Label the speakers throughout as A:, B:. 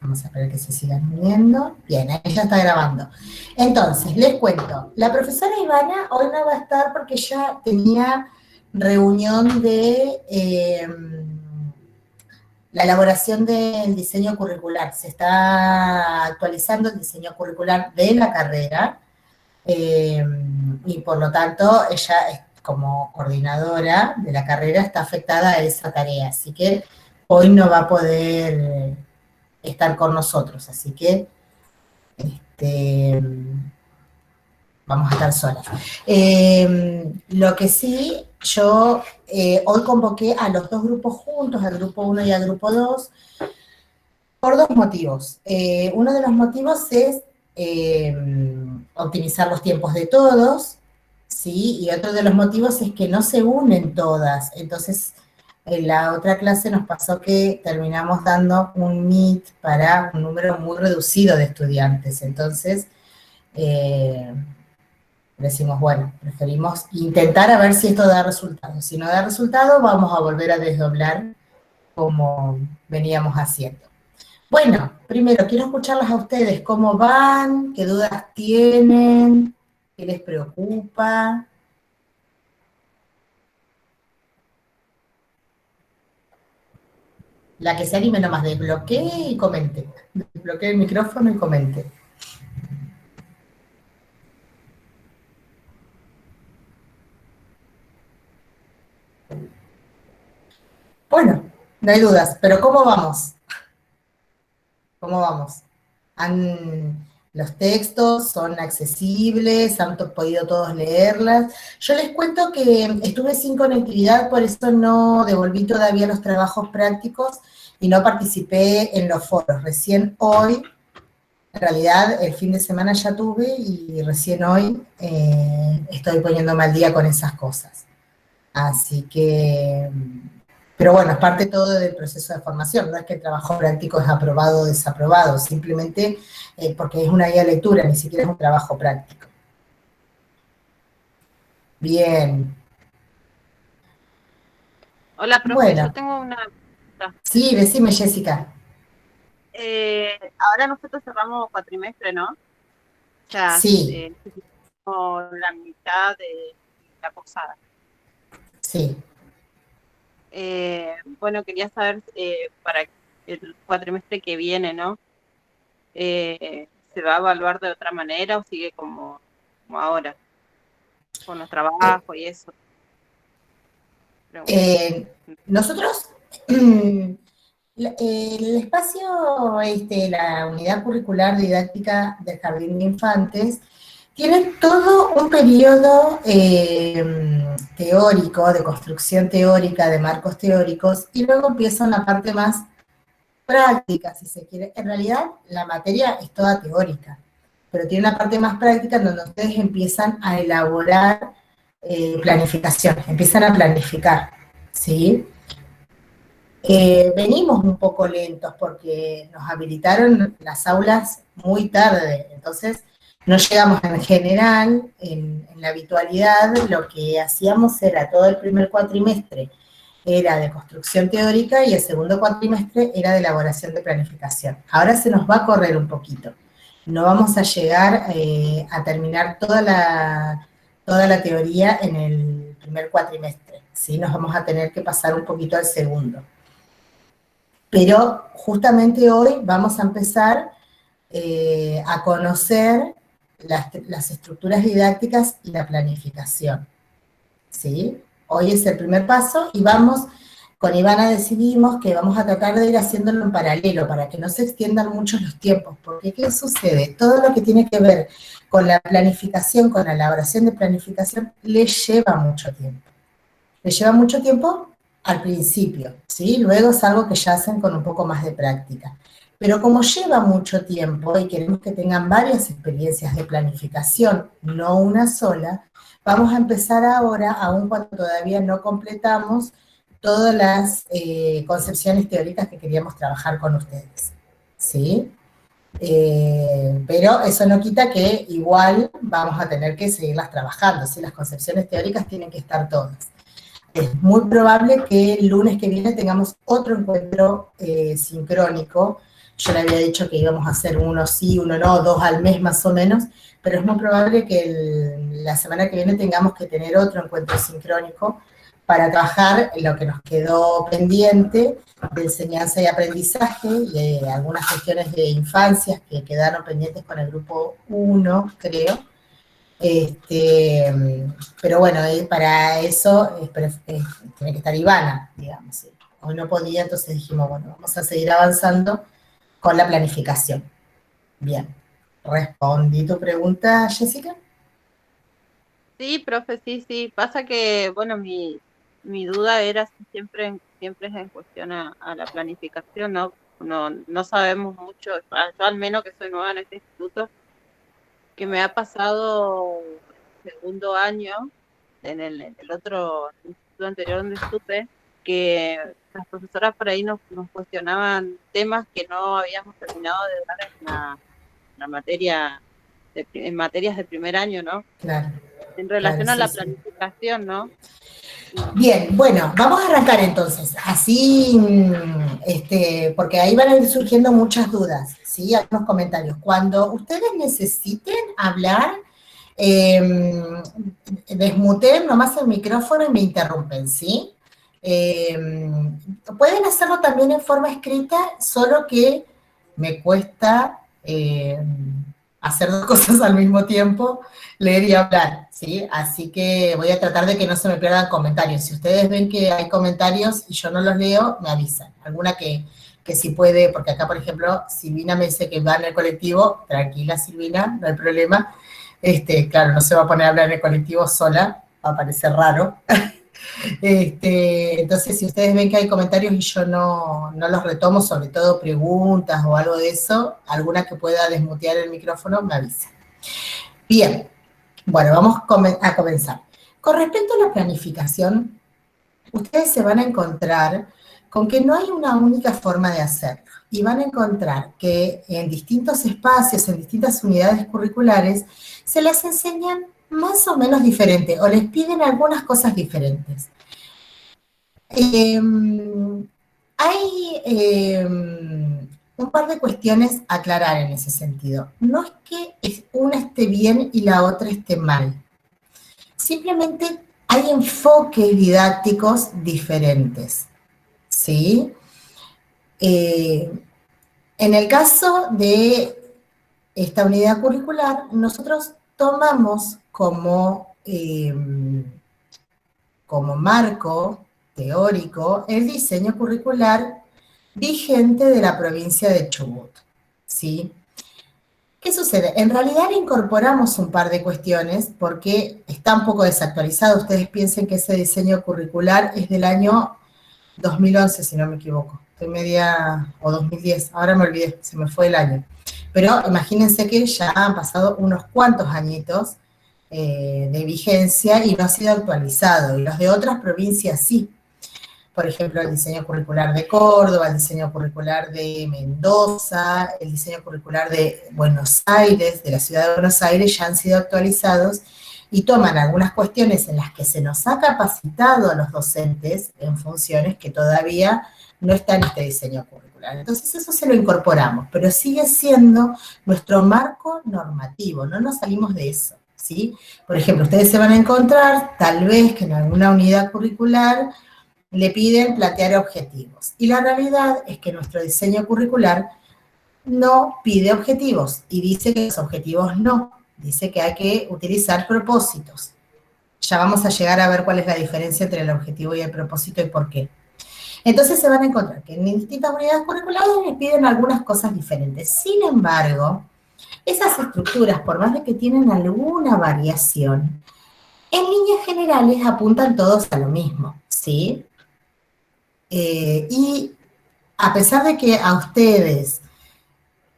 A: Vamos a esperar que se sigan uniendo. Bien, ahí ya está grabando. Entonces, les cuento. La profesora Ivana hoy no va a estar porque ya tenía reunión de la elaboración del diseño curricular. Se está actualizando el diseño curricular de la carrera y por lo tanto ella como coordinadora de la carrera está afectada a esa tarea. Así que hoy no va a poder estar con nosotros, así que vamos a estar solas. Lo que sí, yo hoy convoqué a los dos grupos juntos, al grupo 1 y al grupo 2, por dos motivos. Uno de los motivos es optimizar los tiempos de todos, ¿sí? Y otro de los motivos es que no se unen todas. Entonces, en la otra clase nos pasó que terminamos dando un Meet para un número muy reducido de estudiantes. Entonces, decimos, bueno, preferimos intentar a ver si esto da resultado. Si no da resultado, vamos a volver a desdoblar como veníamos haciendo. Bueno, primero quiero escucharlas a ustedes, cómo van, qué dudas tienen, qué les preocupa. La que se anime nomás, desbloquee y comente. Desbloquee el micrófono y comente. Bueno, no hay dudas, pero ¿cómo vamos? ¿Cómo vamos? Los textos son accesibles, han podido todos leerlas. Yo les cuento que estuve sin conectividad, por eso no devolví todavía los trabajos prácticos y no participé en los foros. Recién hoy, en realidad el fin de semana ya tuve y recién hoy estoy poniéndome al día con esas cosas. Así que, pero bueno, es parte todo del proceso de formación, no es que el trabajo práctico es aprobado o desaprobado, simplemente porque es una guía de lectura, ni siquiera es un trabajo práctico. Bien.
B: Hola, profe, yo
A: Bueno,
B: tengo una pregunta.
A: sí, decime, Jessica.
B: Ahora nosotros cerramos cuatrimestre, ¿no? Ya
A: Sí,
B: hicimos la mitad de la posada.
A: sí.
B: Bueno, quería saber para el cuatrimestre que viene, ¿no? ¿Se va a evaluar de otra manera o sigue como ahora, con los
A: Eh,
B: trabajos y eso? Pregunto.
A: eh, nosotros, el espacio, la unidad curricular didáctica del Jardín de Infantes, tiene todo un periodo teórico, de construcción teórica, de marcos teóricos, y luego empieza una parte más práctica, si se quiere. En realidad, la materia es toda teórica, pero tiene una parte más práctica en donde ustedes empiezan a elaborar planificación, empiezan a planificar, ¿sí? Venimos un poco lentos porque nos habilitaron las aulas muy tarde, entonces no llegamos en general, en la habitualidad, lo que hacíamos era todo el primer cuatrimestre era de construcción teórica y el segundo cuatrimestre era de elaboración de planificación. Ahora se nos va a correr un poquito. No vamos a llegar a terminar toda la teoría en el primer cuatrimestre, ¿sí? Nos vamos a tener que pasar un poquito al segundo. Pero justamente hoy vamos a empezar a conocer las estructuras didácticas y la planificación, ¿sí? Hoy es el primer paso y con Ivana decidimos que vamos a tratar de ir haciéndolo en paralelo para que no se extiendan mucho los tiempos, porque ¿qué sucede? Todo lo que tiene que ver con la planificación, con la elaboración de planificación, le lleva mucho tiempo. Le lleva mucho tiempo al principio, ¿sí? Luego es algo que ya hacen con un poco más de práctica. Pero como lleva mucho tiempo y queremos que tengan varias experiencias de planificación, no una sola, vamos a empezar ahora, aun cuando todavía no completamos todas las concepciones teóricas que queríamos trabajar con ustedes, ¿sí? Pero eso no quita que igual vamos a tener que seguirlas trabajando, ¿sí? Las concepciones teóricas tienen que estar todas. Es muy probable que el lunes que viene tengamos otro encuentro sincrónico yo le había dicho que íbamos a hacer uno sí, uno no, 2 al mes más o menos, pero es muy probable que la semana que viene tengamos que tener otro encuentro sincrónico para trabajar en lo que nos quedó pendiente de enseñanza y aprendizaje y algunas cuestiones de infancias que quedaron pendientes con el grupo 1, creo. Pero bueno, para eso tiene que estar Ivana, digamos. ¿Sí? Hoy no podía, entonces dijimos, bueno, vamos a seguir avanzando con la planificación. Bien. ¿Respondí tu pregunta, Jessica?
B: Sí, profe, sí, sí. Pasa que, bueno, mi duda era si siempre es en cuestión a la planificación, ¿no? No sabemos mucho, yo al menos que soy nueva en este instituto, que me ha pasado el segundo año, en el otro instituto anterior donde estuve, que las profesoras por ahí nos cuestionaban temas que no habíamos terminado de dar la materia, en materias de primer año, ¿no?
A: Claro,
B: En
A: claro,
B: relación a
A: sí,
B: la
A: sí.
B: planificación, ¿no? Y
A: Bien, bueno, vamos a arrancar entonces, así, porque ahí van a ir surgiendo muchas dudas, ¿sí? Algunos comentarios. Cuando ustedes necesiten hablar, desmuten nomás el micrófono y me interrumpen, ¿sí? Pueden hacerlo también en forma escrita, solo que me cuesta hacer dos cosas al mismo tiempo, leer y hablar, ¿sí? Así que voy a tratar de que no se me pierdan comentarios. Si ustedes ven que hay comentarios y yo no los leo, me avisan. Alguna que sí puede, porque acá, por ejemplo, Silvina me dice que va en el colectivo, tranquila Silvina, no hay problema. Claro, no se va a poner a hablar en el colectivo sola, va a parecer raro. Entonces, si ustedes ven que hay comentarios y yo no los retomo, sobre todo preguntas o algo de eso, alguna que pueda desmutear el micrófono, me avisa. Bien, bueno, vamos a comenzar. Con respecto a la planificación, ustedes se van a encontrar con que no hay una única forma de hacerlo y van a encontrar que en distintos espacios, en distintas unidades curriculares, se les enseñan más o menos diferente o les piden algunas cosas diferentes. Hay un par de cuestiones a aclarar en ese sentido. No es que una esté bien y la otra esté mal. Simplemente hay enfoques didácticos diferentes, ¿sí? En el caso de esta unidad curricular, nosotros tomamos como marco teórico el diseño curricular vigente de la provincia de Chubut, ¿sí? ¿Qué sucede? En realidad incorporamos un par de cuestiones porque está un poco desactualizado. Ustedes piensen que ese diseño curricular es del año 2011, si no me equivoco. Estoy media, o 2010, ahora me olvidé, se me fue el año. Pero imagínense que ya han pasado unos cuantos añitos de vigencia y no ha sido actualizado. Y los de otras provincias sí. Por ejemplo, el diseño curricular de Córdoba, el diseño curricular de Mendoza, el diseño curricular de Buenos Aires, de la ciudad de Buenos Aires, ya han sido actualizados y toman algunas cuestiones en las que se nos ha capacitado a los docentes en funciones que todavía no están en este diseño curricular. Entonces eso se lo incorporamos, pero sigue siendo nuestro marco normativo, no nos salimos de eso, ¿sí? Por ejemplo, ustedes se van a encontrar, tal vez que en alguna unidad curricular, le piden plantear objetivos. Y la realidad es que nuestro diseño curricular no pide objetivos y dice que los objetivos no, dice que hay que utilizar propósitos. Ya vamos a llegar a ver cuál es la diferencia entre el objetivo y el propósito y por qué. Entonces se van a encontrar que en distintas unidades curriculares les piden algunas cosas diferentes. Sin embargo, esas estructuras, por más de que tienen alguna variación, en líneas generales apuntan todos a lo mismo, ¿sí? Y a pesar de que a ustedes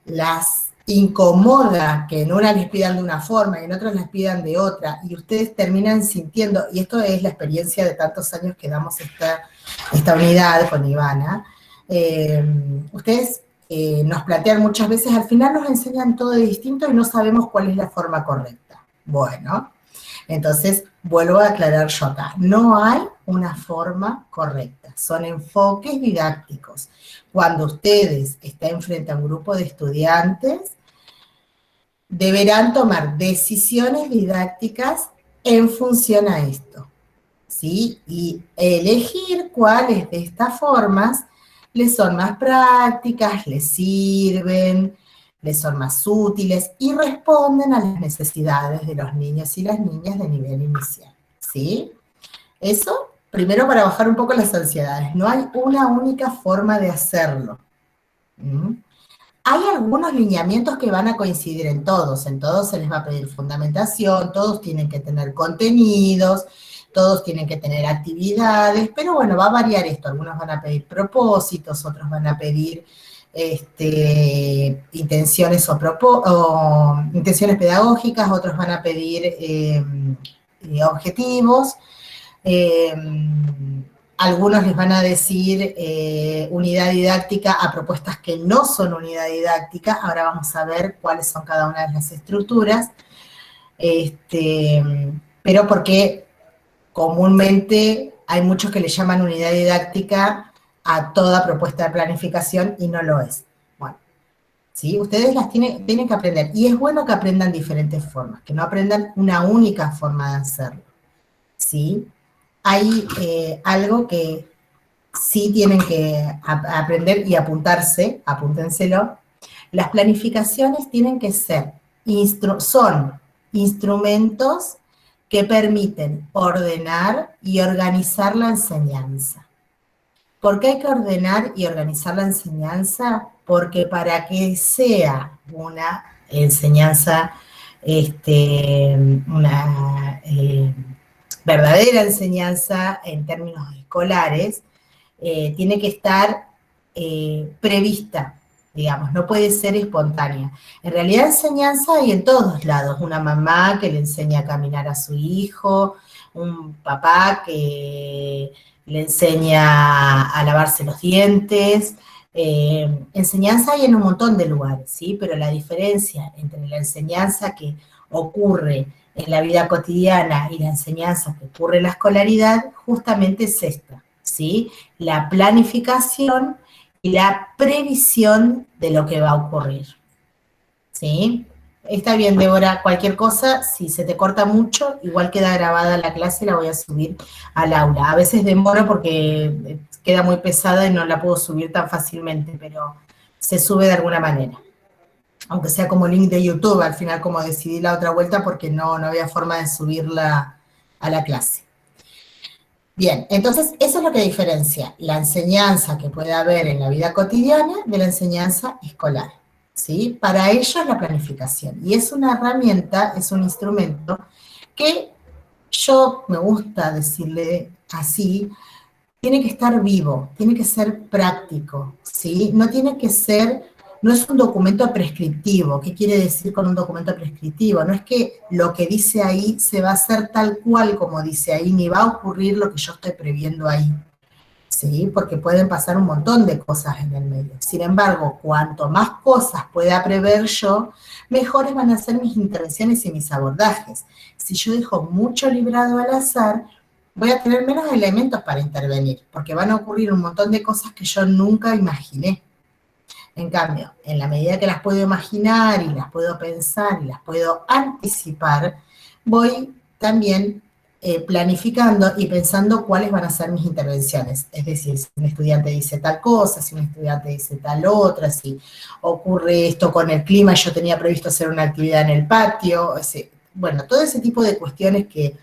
A: las incomoda que en una les pidan de una forma y en otras les pidan de otra, y ustedes terminan sintiendo, y esto es la experiencia de tantos años que damos esta unidad con Ivana, ustedes nos plantean muchas veces, al final nos enseñan todo de distinto y no sabemos cuál es la forma correcta. Bueno, entonces vuelvo a aclarar yo acá, no hay una forma correcta, son enfoques didácticos. Cuando ustedes estén frente a un grupo de estudiantes, deberán tomar decisiones didácticas en función a esto, ¿sí? Y elegir cuáles de estas formas les son más prácticas, les sirven, les son más útiles y responden a las necesidades de los niños y las niñas de nivel inicial, ¿sí? Eso, primero para bajar un poco las ansiedades. No hay una única forma de hacerlo. ¿Mm? Hay algunos lineamientos que van a coincidir en todos se les va a pedir fundamentación, todos tienen que tener contenidos, todos tienen que tener actividades, pero bueno, va a variar esto, algunos van a pedir propósitos, otros van a pedir intenciones o intenciones pedagógicas, otros van a pedir objetivos, eh, algunos les van a decir unidad didáctica a propuestas que no son unidad didáctica. Ahora vamos a ver cuáles son cada una de las estructuras. Pero porque comúnmente hay muchos que le llaman unidad didáctica a toda propuesta de planificación y no lo es. Bueno, ¿sí? Ustedes las tienen que aprender. Y es bueno que aprendan diferentes formas, que no aprendan una única forma de hacerlo. ¿Sí? Hay algo que sí tienen que aprender y apuntarse, apúntenselo. Las planificaciones tienen que ser, son instrumentos que permiten ordenar y organizar la enseñanza. ¿Por qué hay que ordenar y organizar la enseñanza? Porque para que sea una enseñanza, una verdadera enseñanza en términos escolares, tiene que estar prevista, digamos, no puede ser espontánea. En realidad enseñanza hay en todos lados, una mamá que le enseña a caminar a su hijo, un papá que le enseña a lavarse los dientes, enseñanza hay en un montón de lugares, ¿sí? Pero la diferencia entre la enseñanza que ocurre en la vida cotidiana y la enseñanza que ocurre en la escolaridad justamente es esta, ¿sí? La planificación y la previsión de lo que va a ocurrir, ¿sí? Está bien, Débora, cualquier cosa, si se te corta mucho, igual queda grabada la clase y la voy a subir al aula. A veces demoro porque queda muy pesada y no la puedo subir tan fácilmente, pero se sube de alguna manera. Aunque sea como link de YouTube, al final como decidí la otra vuelta porque no había forma de subirla a la clase. Bien, entonces eso es lo que diferencia la enseñanza que puede haber en la vida cotidiana de la enseñanza escolar, ¿sí? Para ello es la planificación, y es una herramienta, es un instrumento que yo me gusta decirle así, tiene que estar vivo, tiene que ser práctico, ¿sí? No tiene que ser, no es un documento prescriptivo. ¿Qué quiere decir con un documento prescriptivo? No es que lo que dice ahí se va a hacer tal cual como dice ahí, ni va a ocurrir lo que yo estoy previendo ahí, ¿sí? Porque pueden pasar un montón de cosas en el medio. Sin embargo, cuanto más cosas pueda prever yo, mejores van a ser mis intervenciones y mis abordajes. Si yo dejo mucho librado al azar, voy a tener menos elementos para intervenir, porque van a ocurrir un montón de cosas que yo nunca imaginé. En cambio, en la medida que las puedo imaginar y las puedo pensar y las puedo anticipar, voy también planificando y pensando cuáles van a ser mis intervenciones. Es decir, si un estudiante dice tal cosa, si un estudiante dice tal otra, si ocurre esto con el clima, yo tenía previsto hacer una actividad en el patio, bueno, todo ese tipo de cuestiones que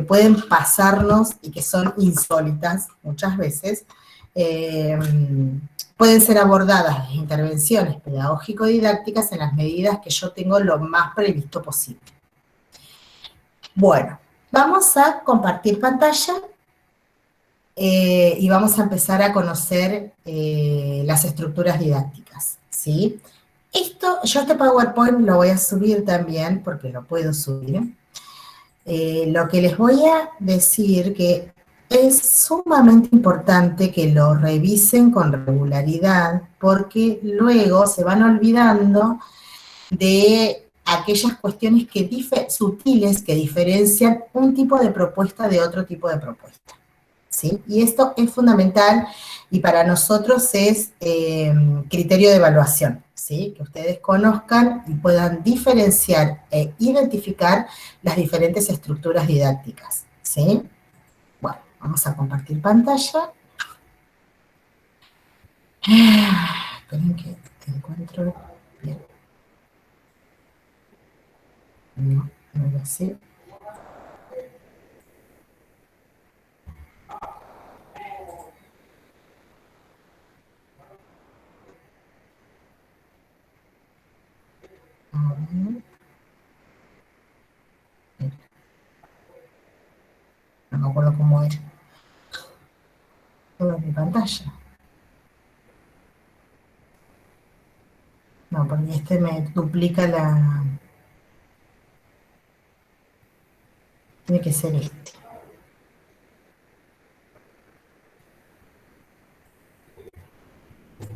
A: pueden pasarnos y que son insólitas muchas veces, pueden ser abordadas las intervenciones pedagógico-didácticas en las medidas que yo tengo lo más previsto posible. Bueno, vamos a compartir pantalla y vamos a empezar a conocer las estructuras didácticas, ¿sí? Yo este PowerPoint lo voy a subir también, porque lo puedo subir. Lo que les voy a decir que es sumamente importante que lo revisen con regularidad, porque luego se van olvidando de aquellas cuestiones sutiles que diferencian un tipo de propuesta de otro tipo de propuesta. ¿sí? Y esto es fundamental y para nosotros es criterio de evaluación, ¿sí? Que ustedes conozcan y puedan diferenciar e identificar las diferentes estructuras didácticas, ¿sí? Bueno, vamos a compartir pantalla. Esperen que encuentro bien. No, no es así. A ver. No me acuerdo cómo era. Toda mi pantalla. No, porque este me duplica la... Tiene que ser este.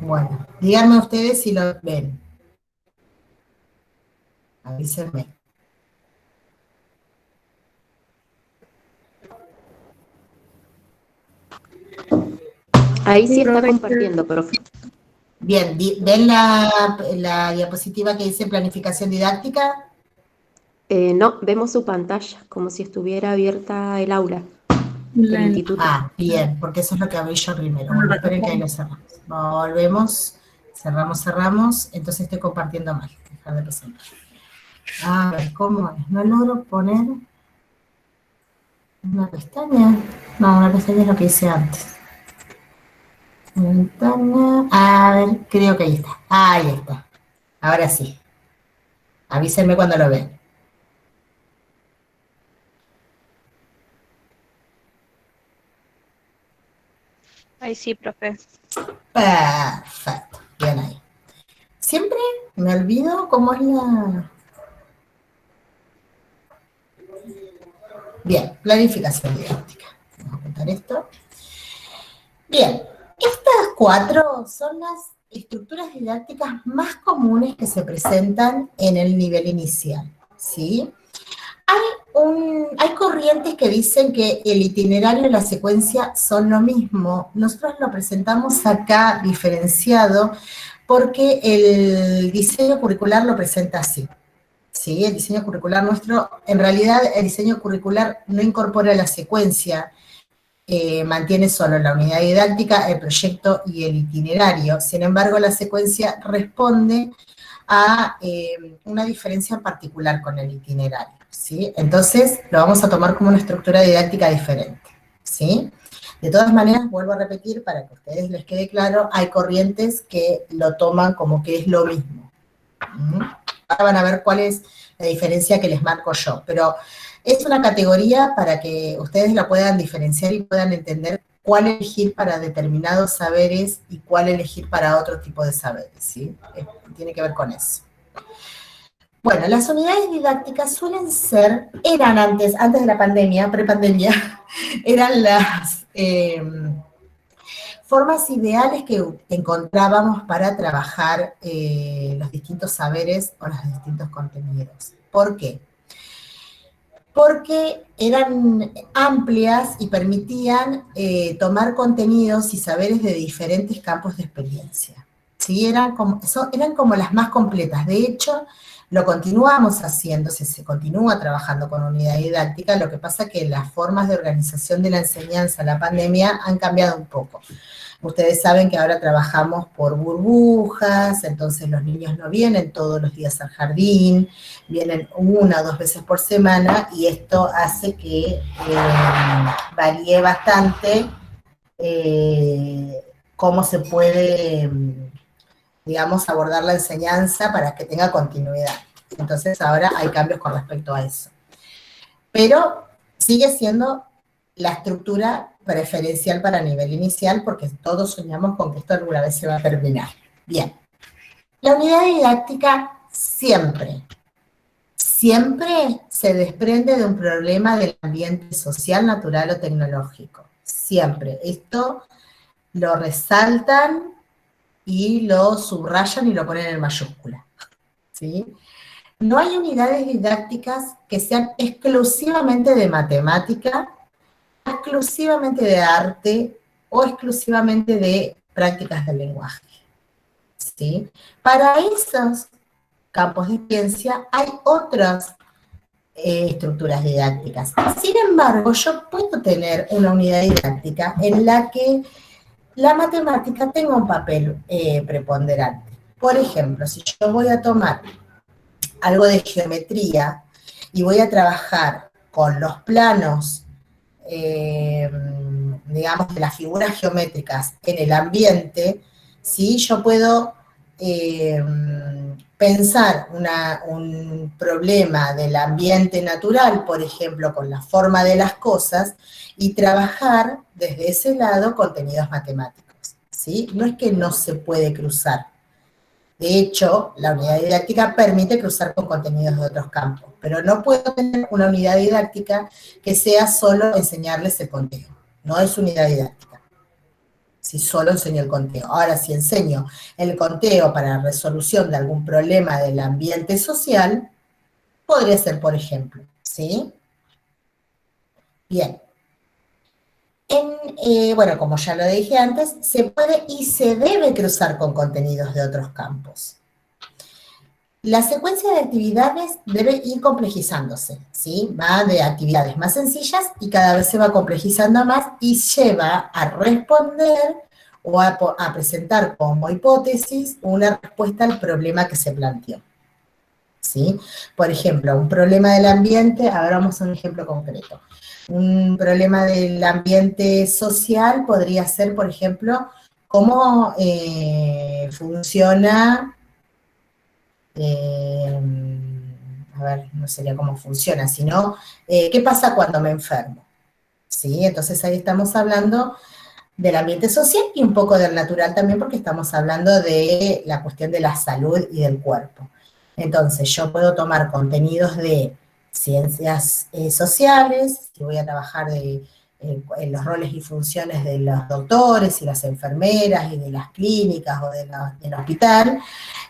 A: Bueno, díganme ustedes si lo ven. Avísenme.
C: Ahí sí está compartiendo, profe.
A: Bien, ¿ven la diapositiva que dice planificación didáctica?
C: No, vemos su pantalla, como si estuviera abierta el aula del instituto.
A: Ah, bien, porque eso es lo que abrí yo primero. Bueno, esperen que ahí lo cerramos. Volvemos, cerramos, entonces estoy compartiendo mal. Dejar de presentar. A ver, ¿cómo es? No logro poner una pestaña. No, una pestaña es lo que hice antes. Ventana, a ver, creo que ahí está. Ahí está. Ahora sí. Avísenme cuando lo vean.
B: Ahí sí, profe.
A: Perfecto, bien ahí. Siempre me olvido cómo es la... Bien, planificación didáctica. Vamos a apuntar esto. Bien, estas 4 son las estructuras didácticas más comunes que se presentan en el nivel inicial, ¿sí? Hay corrientes que dicen que el itinerario y la secuencia son lo mismo. Nosotros lo presentamos acá diferenciado porque el diseño curricular lo presenta así. Sí, el diseño curricular nuestro, en realidad el diseño curricular no incorpora la secuencia, mantiene solo la unidad didáctica, el proyecto y el itinerario. Sin embargo, la secuencia responde a una diferencia en particular con el itinerario, ¿sí? Entonces, lo vamos a tomar como una estructura didáctica diferente, ¿sí? De todas maneras, vuelvo a repetir, para que a ustedes les quede claro, hay corrientes que lo toman como que es lo mismo. Ahora van a ver cuál es la diferencia que les marco yo, pero es una categoría para que ustedes la puedan diferenciar y puedan entender cuál elegir para determinados saberes y cuál elegir para otro tipo de saberes, ¿sí? Tiene que ver con eso. Bueno, las unidades didácticas suelen ser, eran antes de la pandemia, prepandemia, eran las formas ideales que encontrábamos para trabajar los distintos saberes o los distintos contenidos. ¿Por qué? Porque eran amplias y permitían tomar contenidos y saberes de diferentes campos de experiencia. ¿Sí? Eran como las más completas. De hecho, lo continuamos haciendo, se continúa trabajando con unidad didáctica, lo que pasa que las formas de organización de la enseñanza en la pandemia han cambiado un poco. Ustedes saben que ahora trabajamos por burbujas, entonces los niños no vienen todos los días al jardín, vienen 1 o 2 veces por semana y esto hace que varíe bastante cómo se puede, digamos, abordar la enseñanza para que tenga continuidad. Entonces ahora hay cambios con respecto a eso. Pero sigue siendo la estructura preferencial para nivel inicial, porque todos soñamos con que esto alguna vez se va a terminar. Bien. La unidad didáctica siempre se desprende de un problema del ambiente social, natural o tecnológico. Siempre. Esto lo resaltan y lo subrayan y lo ponen en mayúscula. ¿Sí? No hay unidades didácticas que sean exclusivamente de matemática, exclusivamente de arte o exclusivamente de prácticas del lenguaje, ¿sí? Para esos campos de ciencia hay otras estructuras didácticas. Sin embargo, yo puedo tener una unidad didáctica en la que la matemática tenga un papel preponderante. Por ejemplo, si yo voy a tomar algo de geometría y voy a trabajar con los planos, digamos, de las figuras geométricas en el ambiente, ¿sí? Yo puedo pensar un problema del ambiente natural, por ejemplo, con la forma de las cosas, y trabajar desde ese lado contenidos matemáticos, ¿sí? No es que no se puede cruzar. De hecho, la unidad didáctica permite cruzar con contenidos de otros campos, pero no puedo tener una unidad didáctica que sea solo enseñarles el conteo. No es unidad didáctica, si solo enseño el conteo. Ahora, si enseño el conteo para resolución de algún problema del ambiente social, podría ser, por ejemplo, ¿sí? Bien. Bueno, como ya lo dije antes, se puede y se debe cruzar con contenidos de otros campos. La secuencia de actividades debe ir complejizándose, ¿sí? Va de actividades más sencillas y cada vez se va complejizando más y lleva a responder o a presentar como hipótesis una respuesta al problema que se planteó, ¿sí? Por ejemplo, un problema del ambiente, ahora vamos a un ejemplo concreto. Un problema del ambiente social podría ser, por ejemplo, cómo funciona... a ver, no sería cómo funciona, sino qué pasa cuando me enfermo, ¿sí? Entonces ahí estamos hablando del ambiente social y un poco del natural también, porque estamos hablando de la cuestión de la salud y del cuerpo. Entonces yo puedo tomar contenidos de ciencias sociales, si voy a trabajar en los roles y funciones de los doctores y las enfermeras y de las clínicas o del hospital,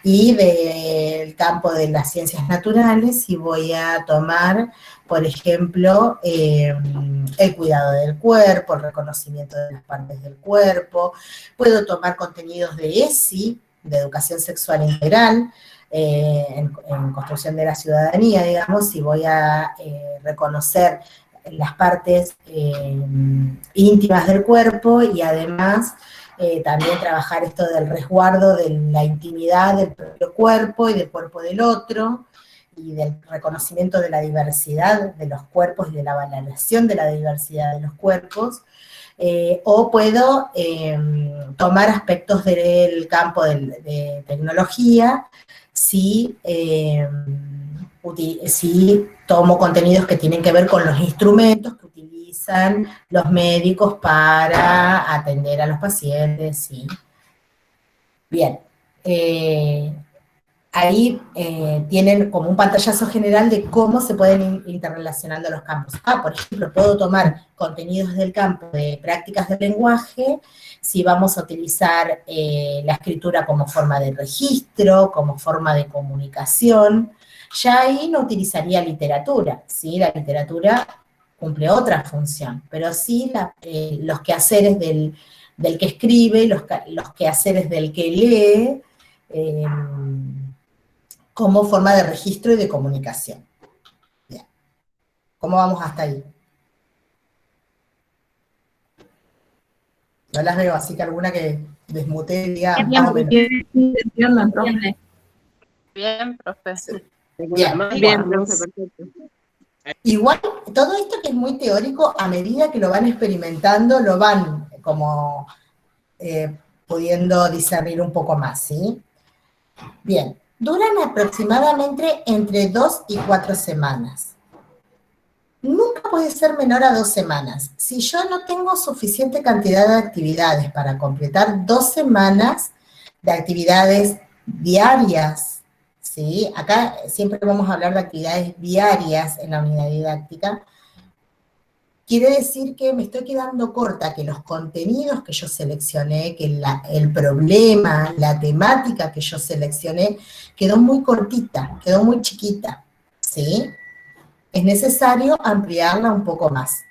A: y del campo de las ciencias naturales, y voy a tomar, por ejemplo, el cuidado del cuerpo, el reconocimiento de las partes del cuerpo. Puedo tomar contenidos de ESI, de educación sexual integral, en construcción de la ciudadanía, digamos, y voy a reconocer las partes íntimas del cuerpo y además también trabajar esto del resguardo de la intimidad del propio cuerpo y del cuerpo del otro, y del reconocimiento de la diversidad de los cuerpos y de la valoración de la diversidad de los cuerpos. O puedo tomar aspectos del campo de tecnología si tomo contenidos que tienen que ver con los instrumentos que utilizan los médicos para atender a los pacientes, ¿sí? Bien. Ahí tienen como un pantallazo general de cómo se pueden ir interrelacionando los campos. Por ejemplo, puedo tomar contenidos del campo de prácticas del lenguaje, si vamos a utilizar la escritura como forma de registro, como forma de comunicación. Ya ahí no utilizaría literatura, ¿sí? La literatura cumple otra función, pero sí los quehaceres del que escribe, los quehaceres del que lee, como forma de registro y de comunicación. Bien. ¿Cómo vamos hasta ahí? No las veo, así que alguna que desmute diga más o menos.
B: Bien, profe.
A: Sí.
B: Bien, profe, perfecto.
A: Igual, todo esto que es muy teórico, a medida que lo van experimentando, lo van como pudiendo discernir un poco más, ¿sí? Bien, duran aproximadamente entre 2 y 4 semanas. Nunca puede ser menor a 2 semanas. Si yo no tengo suficiente cantidad de actividades para completar 2 semanas de actividades diarias, ¿sí? Acá siempre vamos a hablar de actividades diarias en la unidad didáctica. Quiere decir que me estoy quedando corta, que los contenidos que yo seleccioné, que el problema, la temática que yo seleccioné, quedó muy cortita, quedó muy chiquita, ¿sí? Es necesario ampliarla un poco más.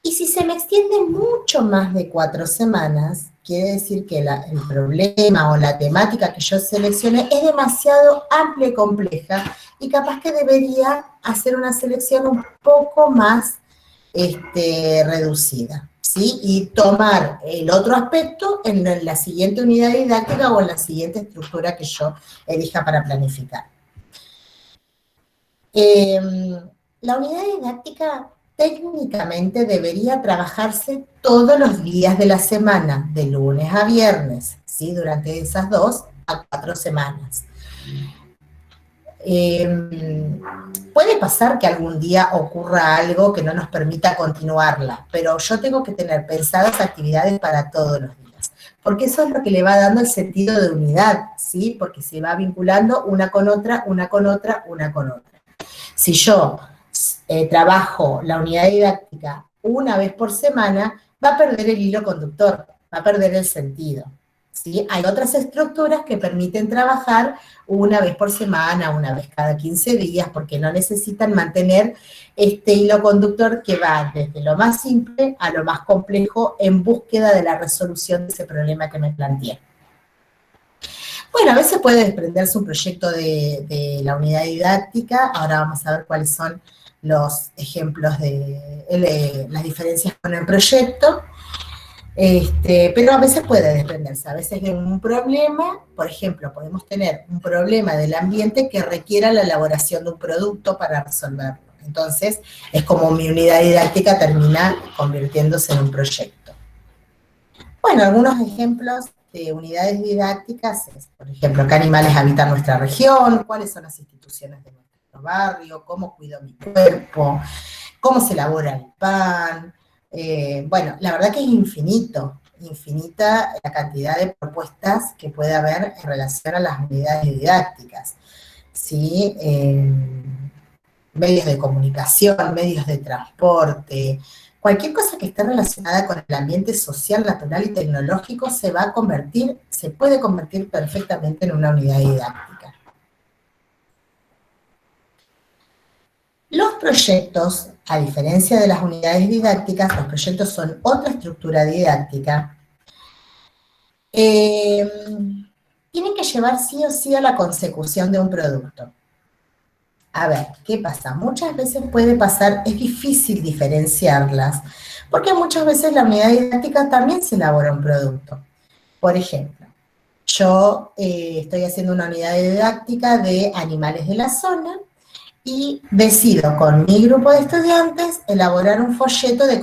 A: Y si se me extiende mucho más de 4 semanas, quiere decir que el problema o la temática que yo seleccioné es demasiado amplia y compleja, y capaz que debería hacer una selección un poco más reducida, ¿sí? Y tomar el otro aspecto en la siguiente unidad didáctica o en la siguiente estructura que yo elija para planificar. La unidad didáctica técnicamente debería trabajarse todos los días de la semana, de lunes a viernes, ¿sí? Durante esas 2 a 4 semanas. Puede pasar que algún día ocurra algo que no nos permita continuarla, pero yo tengo que tener pensadas actividades para todos los días, porque eso es lo que le va dando el sentido de unidad, ¿sí? Porque se va vinculando una con otra, una con otra, una con otra. Si yo trabajo la unidad didáctica una vez por semana, va a perder el hilo conductor, va a perder el sentido, ¿sí? Hay otras estructuras que permiten trabajar una vez por semana, una vez cada 15 días, porque no necesitan mantener este hilo conductor que va desde lo más simple a lo más complejo en búsqueda de la resolución de ese problema que me planteé. Bueno, a veces puede desprenderse un proyecto de la unidad didáctica. Ahora vamos a ver cuáles son los ejemplos de las diferencias con el proyecto. Pero a veces puede desprenderse, a veces de un problema, por ejemplo, podemos tener un problema del ambiente que requiera la elaboración de un producto para resolverlo. Entonces, es como mi unidad didáctica termina convirtiéndose en un proyecto. Bueno, algunos ejemplos de unidades didácticas es, por ejemplo, qué animales habitan nuestra región, cuáles son las instituciones de nuestro barrio, cómo cuido mi cuerpo, cómo se elabora el pan. Bueno, la verdad que es infinita la cantidad de propuestas que puede haber en relación a las unidades didácticas, ¿sí? Medios de comunicación, medios de transporte, cualquier cosa que esté relacionada con el ambiente social, natural y tecnológico se puede convertir perfectamente en una unidad didáctica. Los proyectos, a diferencia de las unidades didácticas, los proyectos son otra estructura didáctica, tienen que llevar sí o sí a la consecución de un producto. A ver, ¿qué pasa? Muchas veces puede pasar, es difícil diferenciarlas, porque muchas veces la unidad didáctica también se elabora un producto. Por ejemplo, yo estoy haciendo una unidad didáctica de animales de la zona, y decido con mi grupo de estudiantes elaborar un folleto de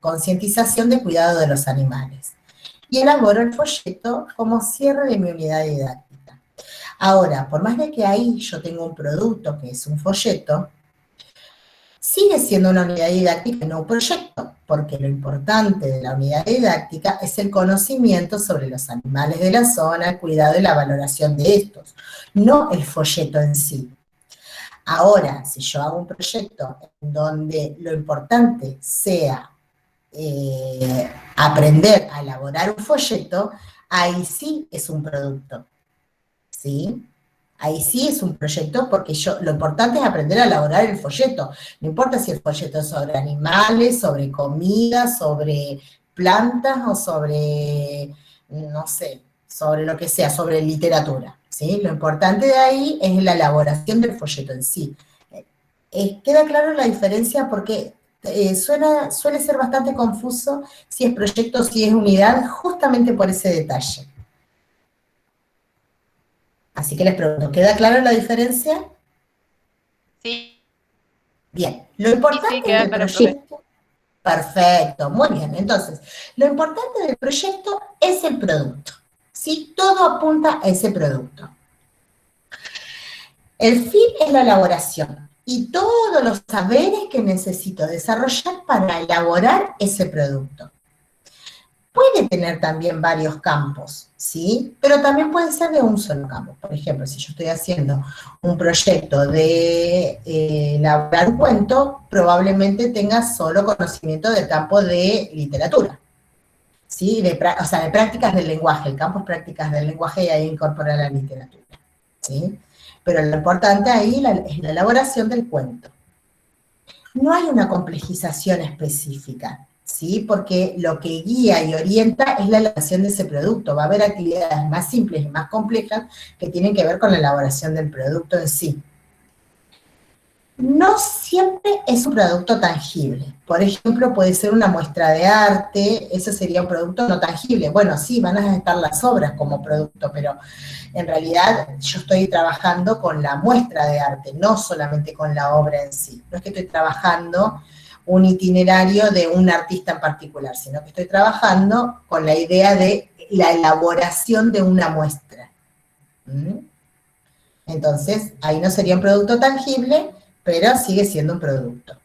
A: concientización de cuidado de los animales. Y elaboro el folleto como cierre de mi unidad didáctica. Ahora, por más de que ahí yo tengo un producto que es un folleto, sigue siendo una unidad didáctica y no un proyecto, porque lo importante de la unidad didáctica es el conocimiento sobre los animales de la zona, el cuidado y la valoración de estos, no el folleto en sí. Ahora, si yo hago un proyecto en donde lo importante sea aprender a elaborar un folleto, ahí sí es un producto, ¿sí? Ahí sí es un proyecto porque lo importante es aprender a elaborar el folleto. No importa si el folleto es sobre animales, sobre comida, sobre plantas o sobre, no sé, sobre lo que sea, sobre literatura, ¿sí? Lo importante de ahí es la elaboración del folleto en sí. Queda claro la diferencia porque suele ser bastante confuso si es proyecto o si es unidad, justamente por ese detalle. Así que les pregunto, ¿queda clara la diferencia?
B: Sí.
A: Bien, lo importante del proyecto, perfecto, muy bien. Entonces, lo importante del proyecto es el producto, ¿sí? Todo apunta a ese producto. El fin es la elaboración y todos los saberes que necesito desarrollar para elaborar ese producto. Puede tener también varios campos, ¿sí? Pero también puede ser de un solo campo. Por ejemplo, si yo estoy haciendo un proyecto de elaborar un cuento, probablemente tenga solo conocimiento del campo de literatura, ¿sí? O sea, de prácticas del lenguaje. El campo es prácticas del lenguaje y ahí incorpora la literatura, ¿sí? Pero lo importante ahí es la elaboración del cuento. No hay una complejización específica, ¿sí? Porque lo que guía y orienta es la elaboración de ese producto. Va a haber actividades más simples y más complejas que tienen que ver con la elaboración del producto en sí. No siempre es un producto tangible. Por ejemplo, puede ser una muestra de arte, eso sería un producto no tangible. Bueno, sí, van a estar las obras como producto, pero en realidad yo estoy trabajando con la muestra de arte, no solamente con la obra en sí. No es que estoy trabajando un itinerario de un artista en particular, sino que estoy trabajando con la idea de la elaboración de una muestra. ¿Mm? Entonces, ahí no sería un producto tangible, pero sigue siendo un producto.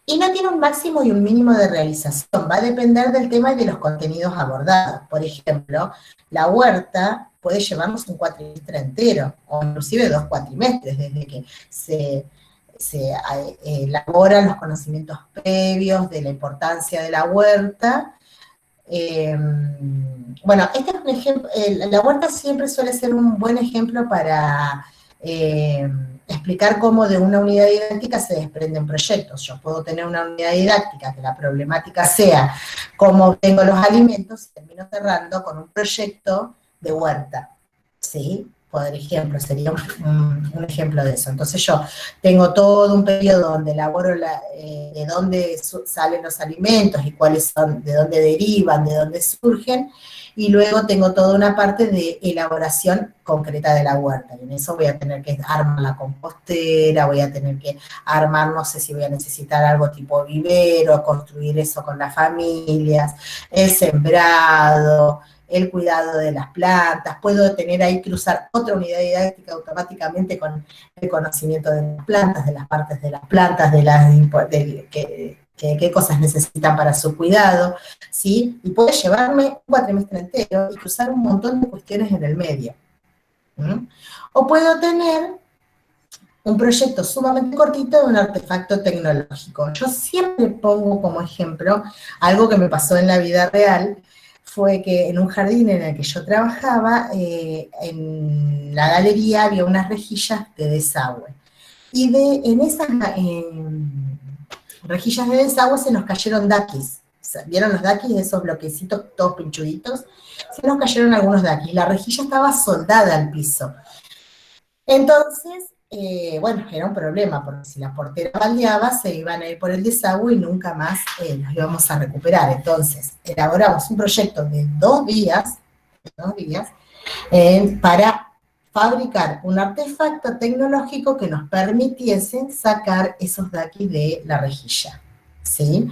A: Y no tiene un máximo y un mínimo de realización, va a depender del tema y de los contenidos abordados. Por ejemplo, la huerta puede llevarnos un cuatrimestre entero, o inclusive 2 cuatrimestres, desde que se elaboran los conocimientos previos de la importancia de la huerta. Bueno, este es un ejemplo, la huerta siempre suele ser un buen ejemplo para explicar cómo de una unidad didáctica se desprenden proyectos. Yo puedo tener una unidad didáctica que la problemática sea cómo obtengo los alimentos y termino cerrando con un proyecto de huerta, ¿sí? Por ejemplo, sería un ejemplo de eso. Entonces yo tengo todo un periodo donde elaboro de dónde salen los alimentos y cuáles son, de dónde derivan, de dónde surgen, y luego tengo toda una parte de elaboración concreta de la huerta. Y en eso voy a tener que armar la compostera, voy a tener que armar, no sé si voy a necesitar algo tipo vivero, construir eso con las familias, el sembrado, el cuidado de las plantas, puedo tener ahí que usar otra unidad didáctica automáticamente con el conocimiento de las plantas, de las partes de las plantas, qué cosas necesitan para su cuidado, ¿sí? Y puede llevarme un cuatrimestre entero y cruzar un montón de cuestiones en el medio. ¿Mm? O puedo tener un proyecto sumamente cortito de un artefacto tecnológico. Yo siempre pongo como ejemplo algo que me pasó en la vida real, fue que en un jardín en el que yo trabajaba, en la galería había unas rejillas de desagüe. Y en esas rejillas de desagüe se nos cayeron daquis. ¿Vieron los daquis? Esos bloquecitos todos pinchuditos. Se nos cayeron algunos daquis. La rejilla estaba soldada al piso. Entonces, bueno, era un problema, porque si la portera baldeaba, se iban a ir por el desagüe y nunca más los íbamos a recuperar. Entonces, elaboramos un proyecto de 2 días, para fabricar un artefacto tecnológico que nos permitiese sacar esos daquis de la rejilla, ¿sí?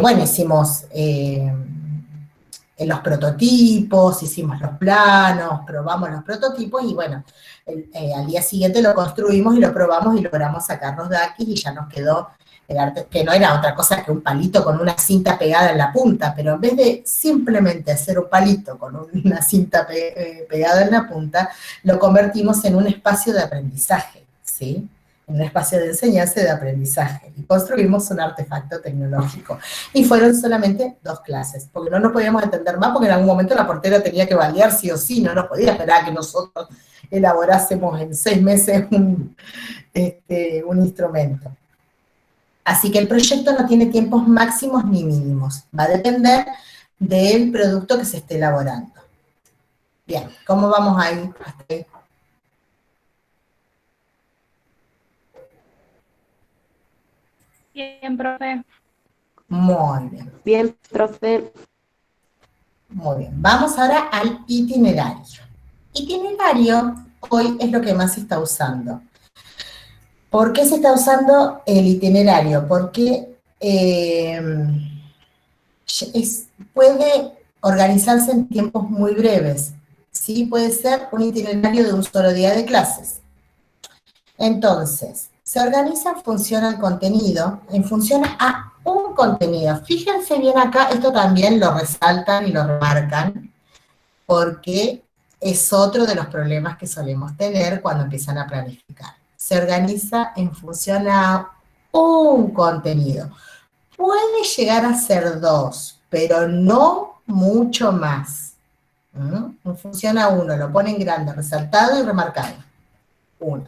A: Bueno, hicimos los prototipos, hicimos los planos, probamos los prototipos y bueno, al día siguiente lo construimos y lo probamos y logramos sacar los daquis y ya nos quedó el arte, que no era otra cosa que un palito con una cinta pegada en la punta, pero en vez de simplemente hacer un palito con una cinta pegada en la punta, lo convertimos en un espacio de aprendizaje, ¿sí? En un espacio de enseñanza y de aprendizaje, y construimos un artefacto tecnológico. Y fueron solamente 2 clases, porque no nos podíamos entender más, porque en algún momento la portera tenía que balear sí o sí, no nos podía esperar a que nosotros elaborásemos en 6 meses un instrumento. Así que el proyecto no tiene tiempos máximos ni mínimos, va a depender del producto que se esté elaborando. Bien, ¿cómo vamos ahí? Hasta ahí.
D: Bien, profe.
A: Muy bien.
C: Bien, profe.
A: Muy bien. Vamos ahora al itinerario. Itinerario hoy es lo que más se está usando. ¿Por qué se está usando el itinerario? Porque puede organizarse en tiempos muy breves. ¿Sí? Puede ser un itinerario de un solo día de clases. Entonces, se organiza en función al contenido, en función a un contenido. Fíjense bien acá, esto también lo resaltan y lo remarcan, porque es otro de los problemas que solemos tener cuando empiezan a planificar. Se organiza en función a un contenido. Puede llegar a ser 2, pero no mucho más. En función a uno, lo ponen grande, resaltado y remarcado. 1.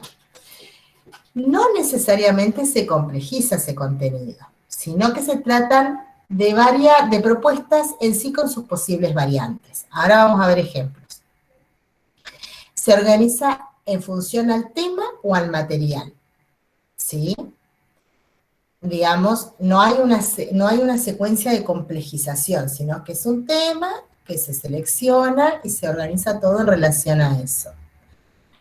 A: No necesariamente se complejiza ese contenido, sino que se tratan de propuestas en sí con sus posibles variantes. Ahora vamos a ver ejemplos. Se organiza en función al tema o al material, ¿sí? Digamos, no hay una secuencia de complejización, sino que es un tema que se selecciona y se organiza todo en relación a eso.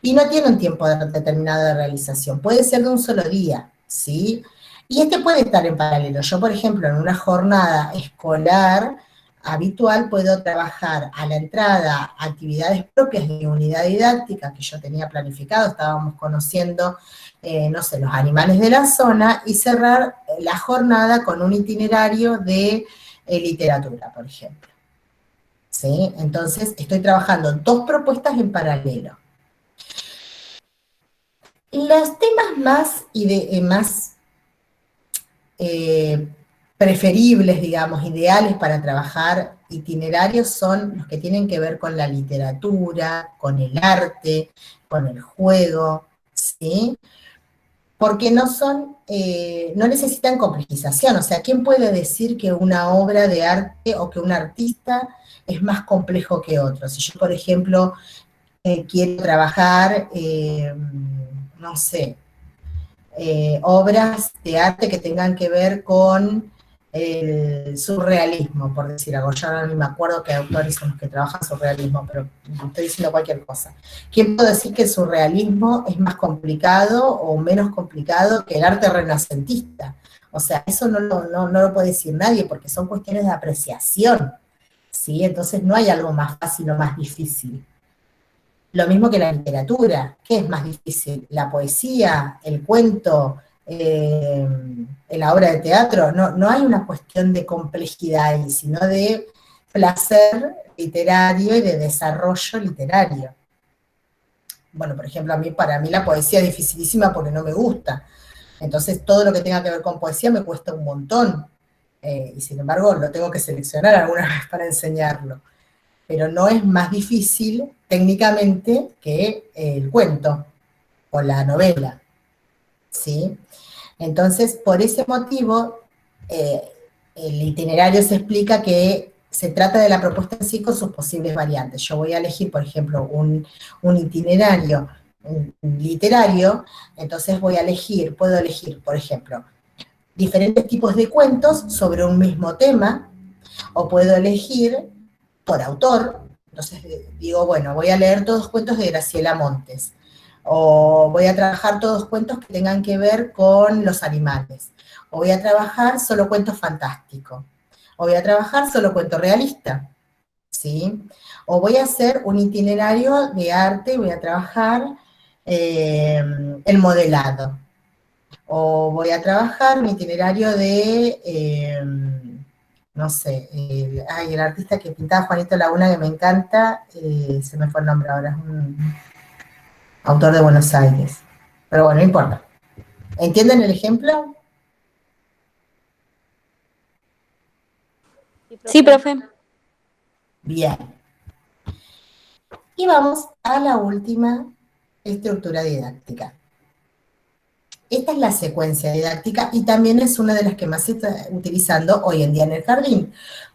A: Y no tiene un tiempo determinado de realización, puede ser de un solo día, ¿sí? Y este puede estar en paralelo. Yo, por ejemplo, en una jornada escolar habitual puedo trabajar a la entrada actividades propias de mi unidad didáctica que yo tenía planificado, estábamos conociendo, no sé, los animales de la zona, y cerrar la jornada con un itinerario de literatura, por ejemplo. ¿Sí? Entonces, estoy trabajando dos propuestas en paralelo. Los temas más preferibles, digamos, ideales para trabajar itinerarios son los que tienen que ver con la literatura, con el arte, con el juego, ¿sí? Porque no necesitan complejización. O sea, ¿quién puede decir que una obra de arte o que un artista es más complejo que otro? Si yo, por ejemplo, quiero trabajar, no sé, obras de arte que tengan que ver con el surrealismo, por decir algo. Yo ahora no me acuerdo qué autores son los que trabajan surrealismo, pero estoy diciendo cualquier cosa. ¿Quién puede decir que el surrealismo es más complicado o menos complicado que el arte renacentista? O sea, eso no lo puede decir nadie, porque son cuestiones de apreciación, ¿sí? Entonces no hay algo más fácil o más difícil. Lo mismo que la literatura. ¿Qué es más difícil? ¿La poesía? ¿El cuento? ¿La obra de teatro? No hay una cuestión de complejidad ahí, sino de placer literario y de desarrollo literario. Bueno, por ejemplo, para mí la poesía es dificilísima porque no me gusta. Entonces, todo lo que tenga que ver con poesía me cuesta un montón. Y sin embargo, lo tengo que seleccionar alguna vez para enseñarlo. Pero no es más difícil técnicamente que el cuento o la novela, ¿sí? Entonces, por ese motivo, el itinerario se explica que se trata de la propuesta en sí con sus posibles variantes. Yo voy a elegir, por ejemplo, un itinerario literario, entonces puedo elegir, por ejemplo, diferentes tipos de cuentos sobre un mismo tema, o puedo elegir por autor. Entonces digo, bueno, voy a leer todos cuentos de Graciela Montes, o voy a trabajar todos cuentos que tengan que ver con los animales, o voy a trabajar solo cuentos fantásticos, o voy a trabajar solo cuento realista, ¿sí? O voy a hacer un itinerario de arte y voy a trabajar el modelado, o voy a trabajar un itinerario de no sé, el artista que pintaba Juanito Laguna, que me encanta, se me fue el nombre ahora, es un autor de Buenos Aires. Pero bueno, no importa. ¿Entienden el ejemplo?
C: Sí, profe.
A: Bien. Y vamos a la última estructura didáctica. Esta es la secuencia didáctica y también es una de las que más se está utilizando hoy en día en el jardín.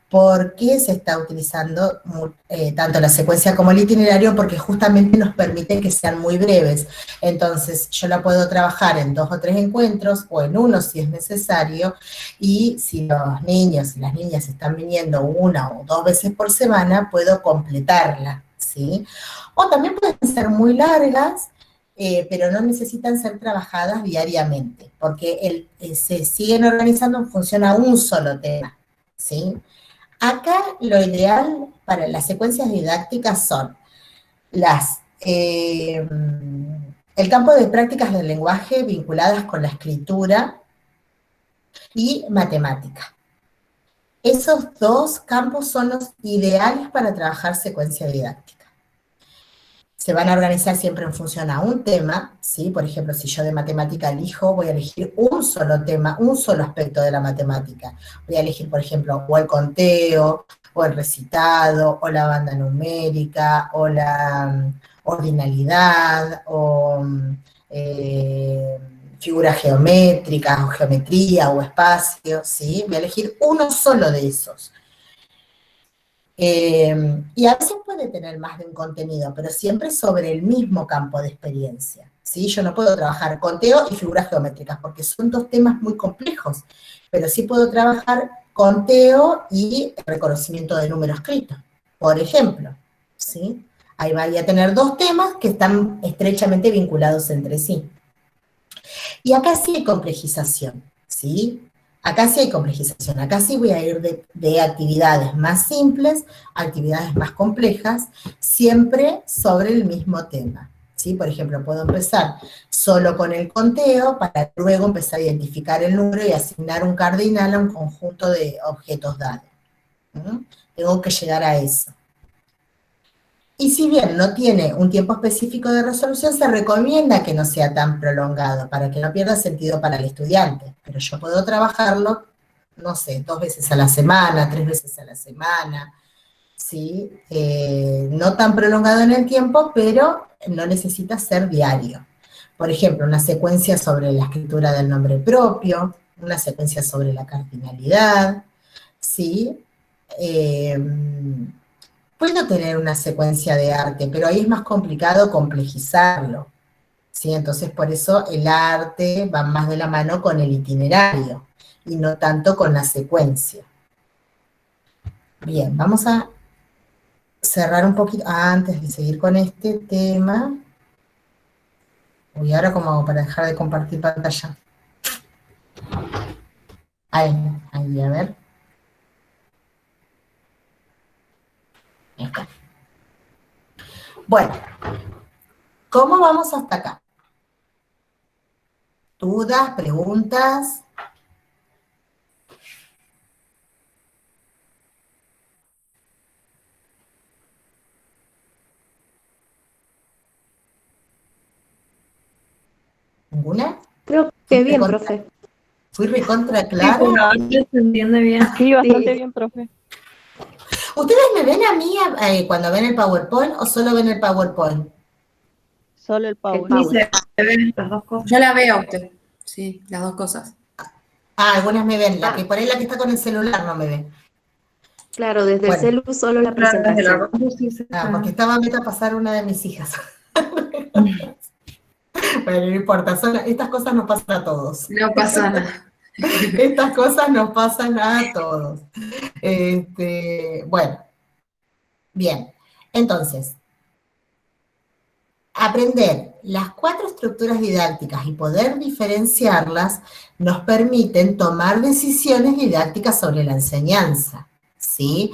A: ¿Por qué se está utilizando tanto la secuencia como el itinerario? Porque justamente nos permite que sean muy breves. Entonces, yo la puedo trabajar en 2 o 3 encuentros, o en uno si es necesario, y si los niños y las niñas están viniendo 1 o 2 veces por semana, puedo completarla, ¿sí? O también pueden ser muy largas, pero no necesitan ser trabajadas diariamente, porque se siguen organizando en función a un solo tema, ¿sí? Acá lo ideal para las secuencias didácticas son el campo de prácticas del lenguaje vinculadas con la escritura y matemática. Esos dos campos son los ideales para trabajar secuencia didáctica. Se van a organizar siempre en función a un tema, ¿sí? Por ejemplo, si yo de matemática elijo, voy a elegir un solo tema, un solo aspecto de la matemática. Voy a elegir, por ejemplo, o el conteo, o el recitado, o la banda numérica, o la ordinalidad, o figuras geométricas o geometría o espacio, ¿sí? Voy a elegir uno solo de esos. Y a veces puede tener más de un contenido, pero siempre sobre el mismo campo de experiencia, ¿sí? Yo no puedo trabajar conteo y figuras geométricas, porque son dos temas muy complejos, pero sí puedo trabajar conteo y reconocimiento de número escrito, por ejemplo, ¿sí? Ahí voy a tener dos temas que están estrechamente vinculados entre sí. Y acá sí hay complejización, ¿sí? Acá sí hay complejización, acá sí voy a ir de actividades más simples a actividades más complejas, siempre sobre el mismo tema, ¿sí? Por ejemplo, puedo empezar solo con el conteo para luego empezar a identificar el número y asignar un cardinal a un conjunto de objetos dados. Tengo que llegar a eso. Y si bien no tiene un tiempo específico de resolución, se recomienda que no sea tan prolongado para que no pierda sentido para el estudiante. Pero yo puedo trabajarlo, no sé, 2 veces a la semana, 3 veces a la semana, ¿sí? No tan prolongado en el tiempo, pero no necesita ser diario. Por ejemplo, una secuencia sobre la escritura del nombre propio, una secuencia sobre la cardinalidad, ¿sí? Puedo tener una secuencia de arte, pero ahí es más complicado complejizarlo, ¿sí? Entonces, por eso el arte va más de la mano con el itinerario y no tanto con la secuencia. Bien, vamos a cerrar un poquito, antes de seguir con este tema. Uy, ahora cómo hago para dejar de compartir pantalla. Ahí, a ver. Ahí está. Bueno, ¿cómo vamos hasta acá? ¿Dudas, preguntas? ¿Ninguna?
C: Creo que bien, profe.
A: ¿Fui recontra
D: Sí,
A: clara?
D: por ahora se entiende bien.
B: Sí, bastante
C: Sí.
B: bien, profe.
A: ¿Ustedes me ven a mí cuando ven el PowerPoint o solo ven el PowerPoint?
B: Solo el
C: El
B: Power.
D: Sí,
C: Power.
D: se ven las dos cosas.
E: Yo la veo a usted. Sí, las dos cosas.
A: Ah, algunas me ven, la
C: Ah.
A: que por ahí la que está con el celular no me ve.
C: Claro, desde el
A: Bueno.
C: celu solo la
D: Claro, desde la
C: presentación.
D: compu sí se
A: Porque estaba meta a pasar una de mis hijas. Bueno, no importa, estas cosas nos pasan a todos.
E: No pasa nada.
A: Estas cosas nos pasan a todos. Bueno, bien. Entonces, aprender las 4 estructuras didácticas y poder diferenciarlas nos permiten tomar decisiones didácticas sobre la enseñanza, ¿sí?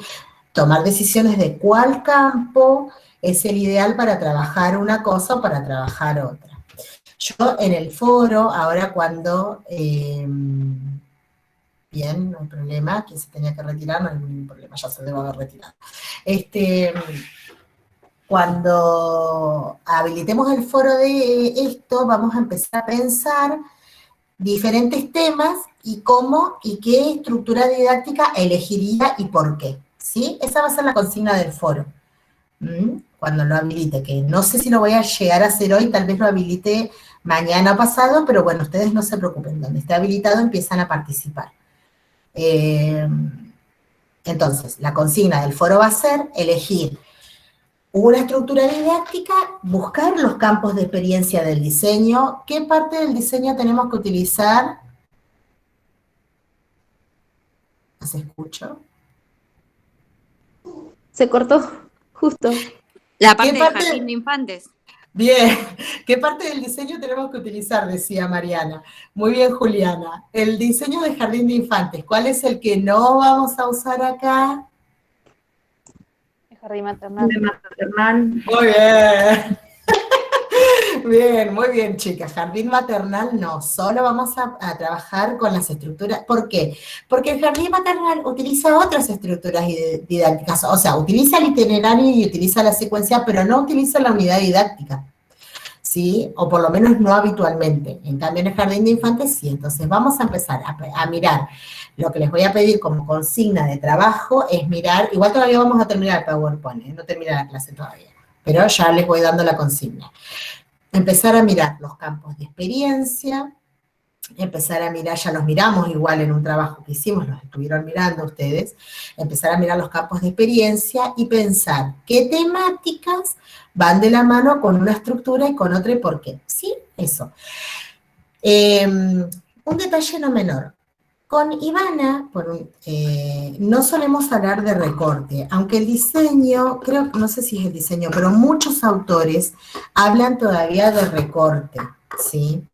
A: Tomar decisiones de cuál campo es el ideal para trabajar una cosa o para trabajar otra. Yo en el foro, ahora cuando, bien, no hay problema, quien se tenía que retirar, no hay ningún problema, ya se debe haber retirado. Cuando habilitemos el foro de esto, vamos a empezar a pensar diferentes temas y cómo y qué estructura didáctica elegiría y por qué, ¿sí? Esa va a ser la consigna del foro. Cuando lo habilite, que no sé si lo voy a llegar a hacer hoy, tal vez lo habilite mañana o pasado, pero bueno, ustedes no se preocupen, donde esté habilitado empiezan a participar. Entonces, la consigna del foro va a ser elegir una estructura didáctica, buscar los campos de experiencia del diseño, qué parte del diseño tenemos que utilizar. ¿Los escucho?
C: Se cortó, justo.
F: La parte
A: ¿Qué
F: de
A: parte?
F: jardín de infantes.
A: Bien, ¿qué parte del diseño tenemos que utilizar? Decía Mariana. Muy bien, Juliana. El diseño de jardín de infantes, ¿cuál es el que no vamos a usar acá?
B: El jardín maternal.
D: de maternal.
A: Muy bien. Bien, muy bien, chicas. Jardín maternal no, solo vamos a trabajar con las estructuras. ¿Por qué? Porque el jardín maternal utiliza otras estructuras didácticas, o sea, utiliza el itinerario y utiliza la secuencia, pero no utiliza la unidad didáctica, ¿sí? O por lo menos no habitualmente. En cambio, en el jardín de infantes sí. Entonces vamos a empezar a mirar. Lo que les voy a pedir como consigna de trabajo es mirar, igual todavía vamos a terminar el PowerPoint, no termina la clase todavía, pero ya les voy dando la consigna. Empezar a mirar los campos de experiencia, empezar a mirar, ya los miramos igual en un trabajo que hicimos, los estuvieron mirando ustedes, empezar a mirar los campos de experiencia y pensar qué temáticas van de la mano con una estructura y con otra y por qué. ¿Sí? Eso. Un detalle no menor. Con Ivana, no solemos hablar de recorte, aunque el diseño, creo, no sé si es el diseño, pero muchos autores hablan todavía de recorte, ¿sí?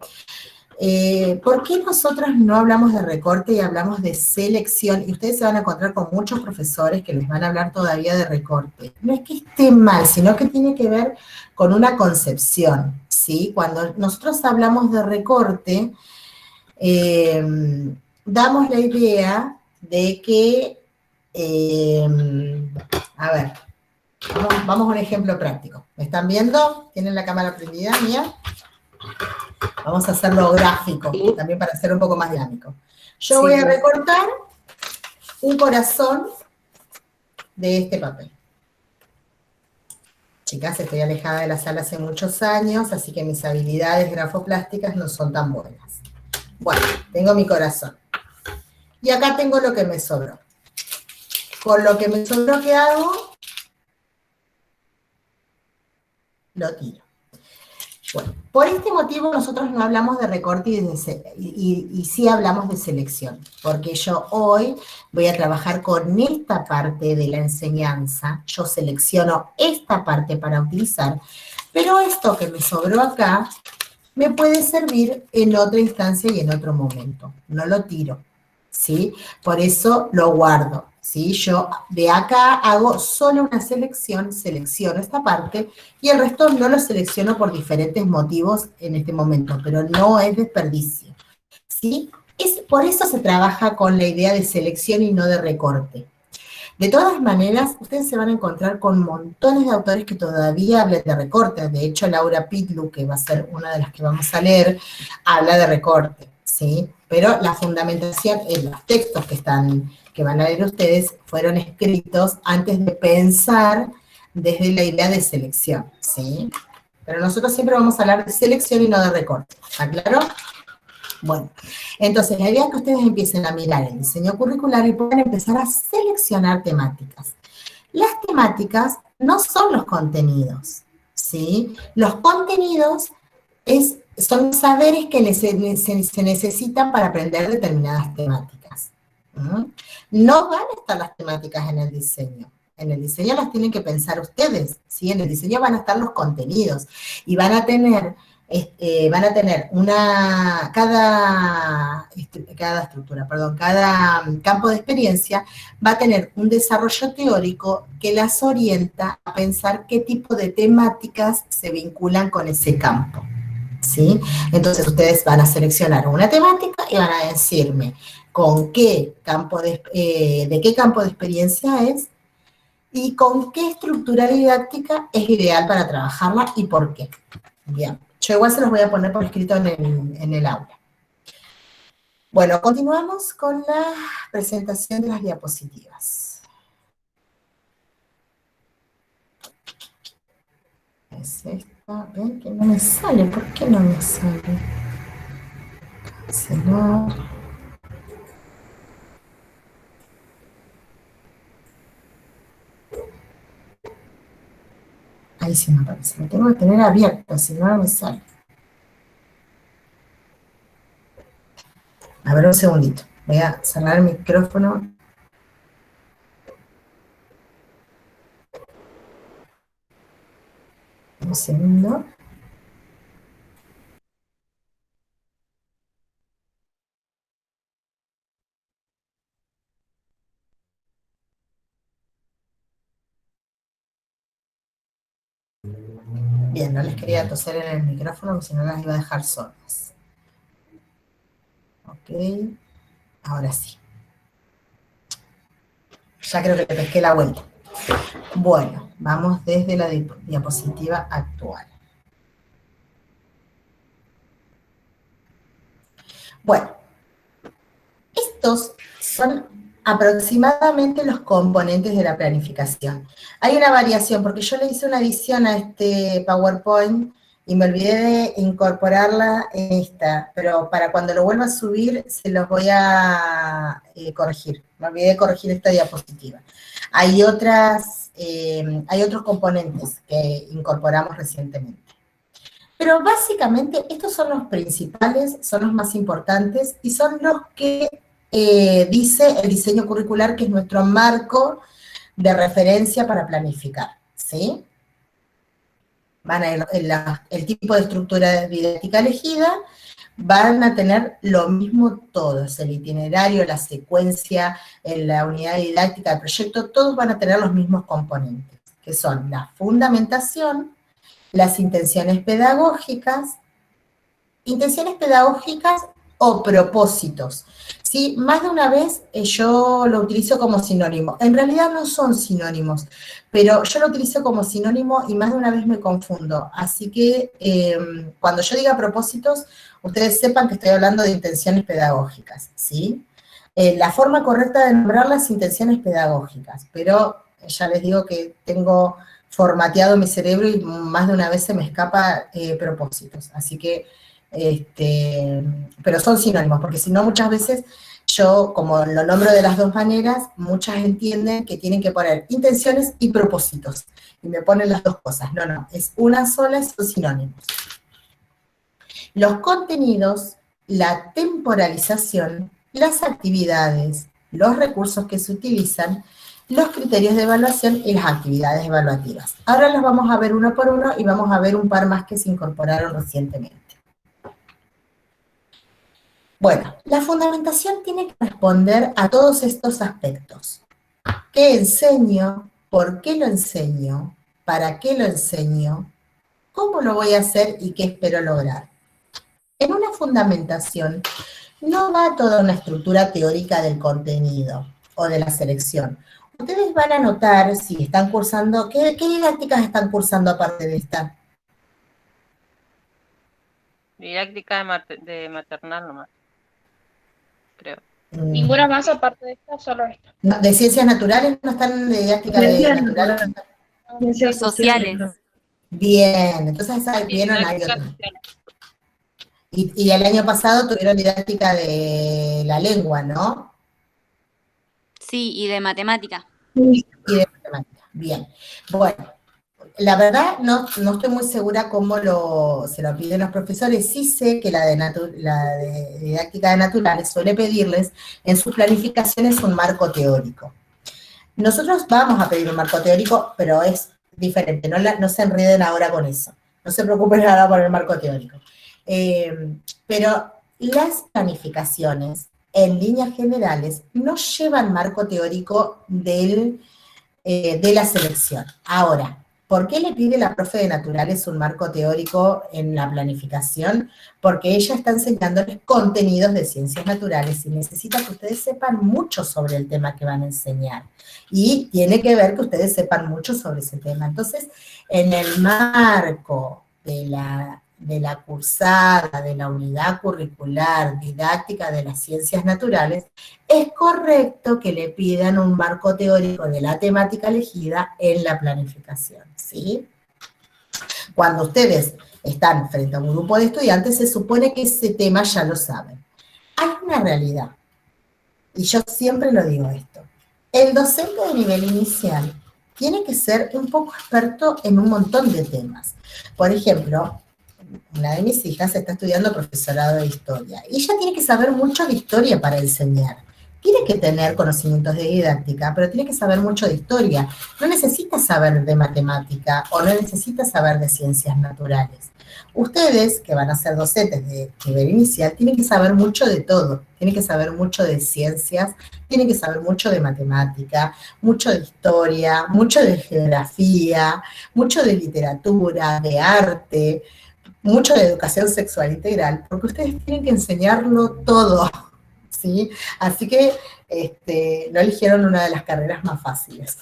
A: ¿Por qué nosotros no hablamos de recorte y hablamos de selección? Y ustedes se van a encontrar con muchos profesores que les van a hablar todavía de recorte. No es que esté mal, sino que tiene que ver con una concepción, ¿sí? Cuando nosotros hablamos de recorte, damos la idea de que, a ver, vamos a un ejemplo práctico. ¿Me están viendo? ¿Tienen la cámara prendida mía? Vamos a hacerlo gráfico,
C: Sí.
A: también para hacer un poco más dinámico. Yo
E: Sí.
A: voy a recortar un corazón de este papel. Chicas, estoy alejada de la sala hace muchos años, así que mis habilidades grafoplásticas no son tan buenas. Bueno, tengo mi corazón. Y acá tengo lo que me sobró. Con lo que me sobró, ¿qué hago? Lo tiro. Bueno, por este motivo nosotros no hablamos de recorte y sí hablamos de selección, porque yo hoy voy a trabajar con esta parte de la enseñanza, yo selecciono esta parte para utilizar, pero esto que me sobró acá me puede servir en otra instancia y en otro momento, no lo tiro, ¿sí? Por eso lo guardo, ¿sí? Yo de acá hago solo una selección, selecciono esta parte y el resto no lo selecciono por diferentes motivos en este momento, pero no es desperdicio, ¿sí? Por eso se trabaja con la idea de selección y no de recorte. De todas maneras, ustedes se van a encontrar con montones de autores que todavía hablan de recorte. De hecho, Laura Pitlu, que va a ser una de las que vamos a leer, habla de recorte, ¿sí? Pero la fundamentación en los textos que van a leer ustedes fueron escritos antes de pensar desde la idea de selección, ¿sí? Pero nosotros siempre vamos a hablar de selección y no de recorte, ¿está claro? Bueno, entonces la idea es que ustedes empiecen a mirar el diseño curricular y puedan empezar a seleccionar temáticas. Las temáticas no son los contenidos, ¿sí? Los contenidos son saberes que se necesitan para aprender determinadas temáticas. No van a estar las temáticas en el diseño. En el diseño las tienen que pensar ustedes, ¿sí? En el diseño van a estar los contenidos y van a tener cada campo de experiencia va a tener un desarrollo teórico que las orienta a pensar qué tipo de temáticas se vinculan con ese campo, ¿sí? Entonces ustedes van a seleccionar una temática y van a decirme con qué campo de qué campo de experiencia es y con qué estructura didáctica es ideal para trabajarla y por qué. Bien. Yo igual se los voy a poner por escrito en el aula. Bueno, continuamos con la presentación de las diapositivas. Es esta, ven que no me sale, ¿por qué no me sale? Cancelar. Ahí sí me aparece, lo tengo que tener abierto, si no, no me sale. A ver, un segundito. Voy a cerrar el micrófono. Un segundo. Bien, no les quería toser en el micrófono, porque si no las iba a dejar sordas. Ok, ahora sí. Ya creo que le pesqué la vuelta. Bueno, vamos desde la diapositiva actual. Bueno, estos son aproximadamente los componentes de la planificación. Hay una variación, porque yo le hice una edición a este PowerPoint y me olvidé de incorporarla en esta, pero para cuando lo vuelva a subir se los voy a corregir. Me olvidé de corregir esta diapositiva. Hay otros componentes que incorporamos recientemente. Pero básicamente estos son los principales, son los más importantes y son los que dice el diseño curricular, que es nuestro marco de referencia para planificar, ¿sí? Van a ir el tipo de estructura didáctica elegida, van a tener lo mismo todos, el itinerario, la secuencia, la unidad didáctica del proyecto, todos van a tener los mismos componentes, que son la fundamentación, las intenciones pedagógicas o propósitos. ¿Sí? Más de una vez yo lo utilizo como sinónimo. En realidad no son sinónimos, pero yo lo utilizo como sinónimo y más de una vez me confundo. Así que cuando yo diga propósitos, ustedes sepan que estoy hablando de intenciones pedagógicas, ¿sí? La forma correcta de nombrar las intenciones pedagógicas, pero ya les digo que tengo formateado mi cerebro y más de una vez se me escapa propósitos. Así que pero son sinónimos, porque si no muchas veces yo, como lo nombro de las dos maneras, muchas entienden que tienen que poner intenciones y propósitos, y me ponen las dos cosas. No, no, es una sola y son sinónimos. Los contenidos, la temporalización, las actividades, los recursos que se utilizan, los criterios de evaluación y las actividades evaluativas. Ahora los vamos a ver uno por uno y vamos a ver un par más que se incorporaron recientemente. Bueno, la fundamentación tiene que responder a todos estos aspectos. ¿Qué enseño? ¿Por qué lo enseño? ¿Para qué lo enseño? ¿Cómo lo voy a hacer y qué espero lograr? En una fundamentación no va toda una estructura teórica del contenido o de la selección. Ustedes van a notar si están cursando, ¿qué didácticas están cursando aparte de esta?
B: Didáctica de maternal nomás, creo.
F: Ninguna más aparte de esta, solo esta.
A: No, ¿de ciencias naturales no están de didáctica de
D: Ciencias
A: naturales?
D: Ciencias
G: Sociales.
A: Bien, entonces ahí
B: Sí,
A: vieron, hay
B: didáctica
A: otro.
B: social.
A: Y el año pasado tuvieron didáctica de la lengua, ¿no?
G: Sí, y de matemática.
A: Y de matemática. Bien. Bueno, la verdad no estoy muy segura cómo se lo piden los profesores. Sí sé que la de didáctica de naturales suele pedirles en sus planificaciones un marco teórico. Nosotros vamos a pedir un marco teórico, pero es diferente, no se enreden ahora con eso. No se preocupen ahora por el marco teórico. Pero las planificaciones, en líneas generales, no llevan marco teórico de la selección. Ahora, ¿por qué le pide la profe de naturales un marco teórico en la planificación? Porque ella está enseñándoles contenidos de ciencias naturales y necesita que ustedes sepan mucho sobre el tema que van a enseñar. Y tiene que ver que ustedes sepan mucho sobre ese tema. Entonces, en el marco de la cursada, de la unidad curricular didáctica de las ciencias naturales, es correcto que le pidan un marco teórico de la temática elegida en la planificación, ¿sí? Cuando ustedes están frente a un grupo de estudiantes, se supone que ese tema ya lo saben. Hay una realidad, y yo siempre lo digo esto, el docente de nivel inicial tiene que ser un poco experto en un montón de temas. Por ejemplo, una de mis hijas está estudiando profesorado de historia, y ella tiene que saber mucho de historia para enseñar. Tiene que tener conocimientos de didáctica, pero tiene que saber mucho de historia. No necesita saber de matemática o no necesita saber de ciencias naturales. Ustedes, que van a ser docentes de nivel inicial, tienen que saber mucho de todo. Tienen que saber mucho de ciencias, tienen que saber mucho de matemática, mucho de historia, mucho de geografía, mucho de literatura, de arte, mucho de educación sexual integral, porque ustedes tienen que enseñarlo todo, ¿sí? Así que no eligieron una de las carreras más fáciles.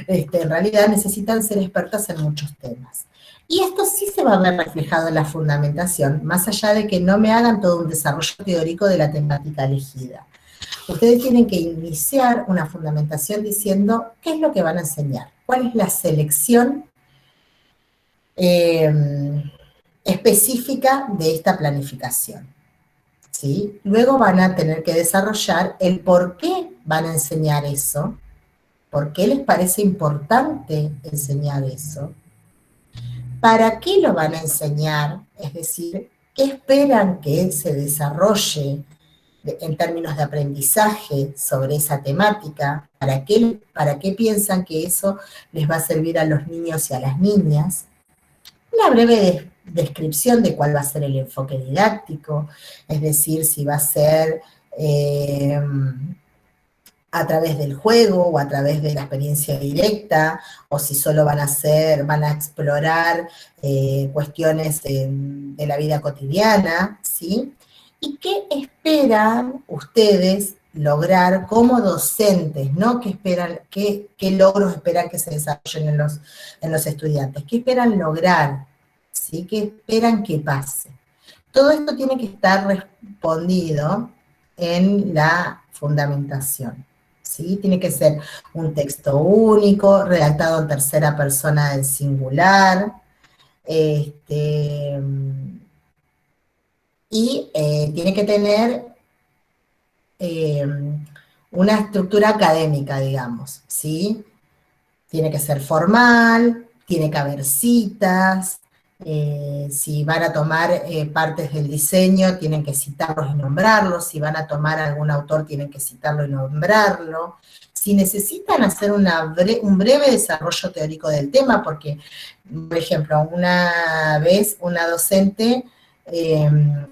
A: En realidad necesitan ser expertas en muchos temas. Y esto sí se va a ver reflejado en la fundamentación, más allá de que no me hagan todo un desarrollo teórico de la temática elegida. Ustedes tienen que iniciar una fundamentación diciendo qué es lo que van a enseñar, cuál es la selección específica de esta planificación, ¿sí? Luego van a tener que desarrollar el por qué van a enseñar eso, por qué les parece importante enseñar eso, para qué lo van a enseñar, es decir, qué esperan que se desarrolle en términos de aprendizaje sobre esa temática, para qué piensan que eso les va a servir a los niños y a las niñas, una breve descripción de cuál va a ser el enfoque didáctico, es decir, si va a ser a través del juego o a través de la experiencia directa, o si solo van a explorar cuestiones de la vida cotidiana, ¿sí? ¿Y qué esperan ustedes lograr como docentes, ¿no? ¿Qué logros esperan que se desarrollen en los estudiantes? ¿Qué esperan lograr? ¿Sí? ¿Qué esperan que pase? Todo esto tiene que estar respondido en la fundamentación, ¿sí? Tiene que ser un texto único, redactado en tercera persona del singular, y tiene que tener una estructura académica, digamos, ¿sí? Tiene que ser formal, tiene que haber citas, si van a tomar partes del diseño, tienen que citarlos y nombrarlos, si van a tomar algún autor, tienen que citarlo y nombrarlo. Si necesitan hacer un breve desarrollo teórico del tema, porque, por ejemplo, una vez una docente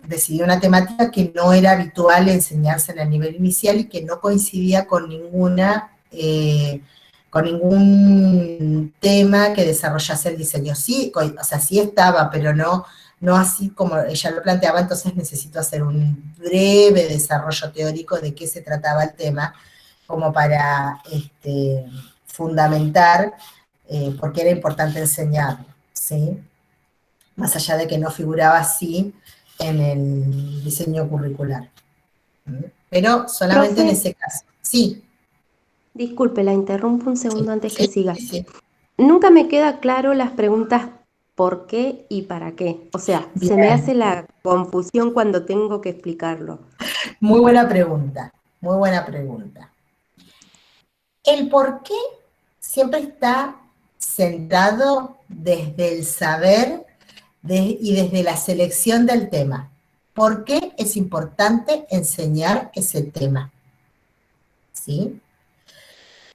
A: decidió una temática que no era habitual enseñarse en el nivel inicial y que no coincidía con ningún tema que desarrollase el diseño. Sí, o sea, sí estaba, pero no así como ella lo planteaba, entonces necesito hacer un breve desarrollo teórico de qué se trataba el tema, como para fundamentar por qué era importante enseñarlo, ¿sí? Más allá de que no figuraba así en el diseño curricular. Pero solamente en
C: Profe,
A: ese caso. Sí.
C: disculpe, la interrumpo un segundo antes que
A: Sí,
C: siga.
A: sí.
C: Nunca me queda claro las preguntas ¿por qué y para qué? O sea, se me
A: Bien,
C: hace la confusión cuando tengo que explicarlo.
A: muy buena pregunta, muy buena pregunta. El por qué siempre está centrado desde el saber y desde la selección del tema. ¿Por qué es importante enseñar ese tema? ¿Sí?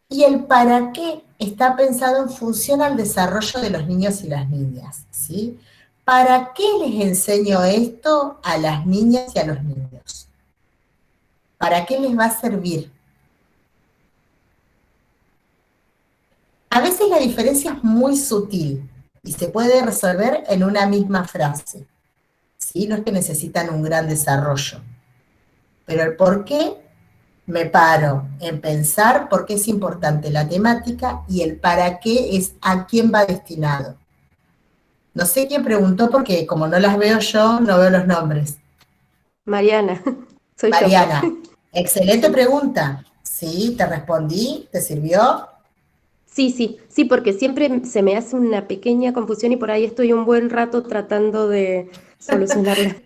A: Y el para qué está pensado en función al desarrollo de los niños y las niñas, ¿sí? ¿Para qué les enseño esto a las niñas y a los niños? ¿Para qué les va a servir? A veces la diferencia es muy sutil y se puede resolver en una misma frase, ¿sí? No es que necesitan un gran desarrollo, pero el por qué me paro en pensar por qué es importante la temática y el para qué es a quién va destinado. No sé quién preguntó porque como no las veo yo, no veo los nombres.
C: Mariana, soy yo.
A: Mariana, excelente
C: Sí.
A: pregunta. Sí, te respondí, ¿te sirvió?
C: Sí, porque siempre se me hace una pequeña confusión y por ahí estoy un buen rato tratando de solucionarla.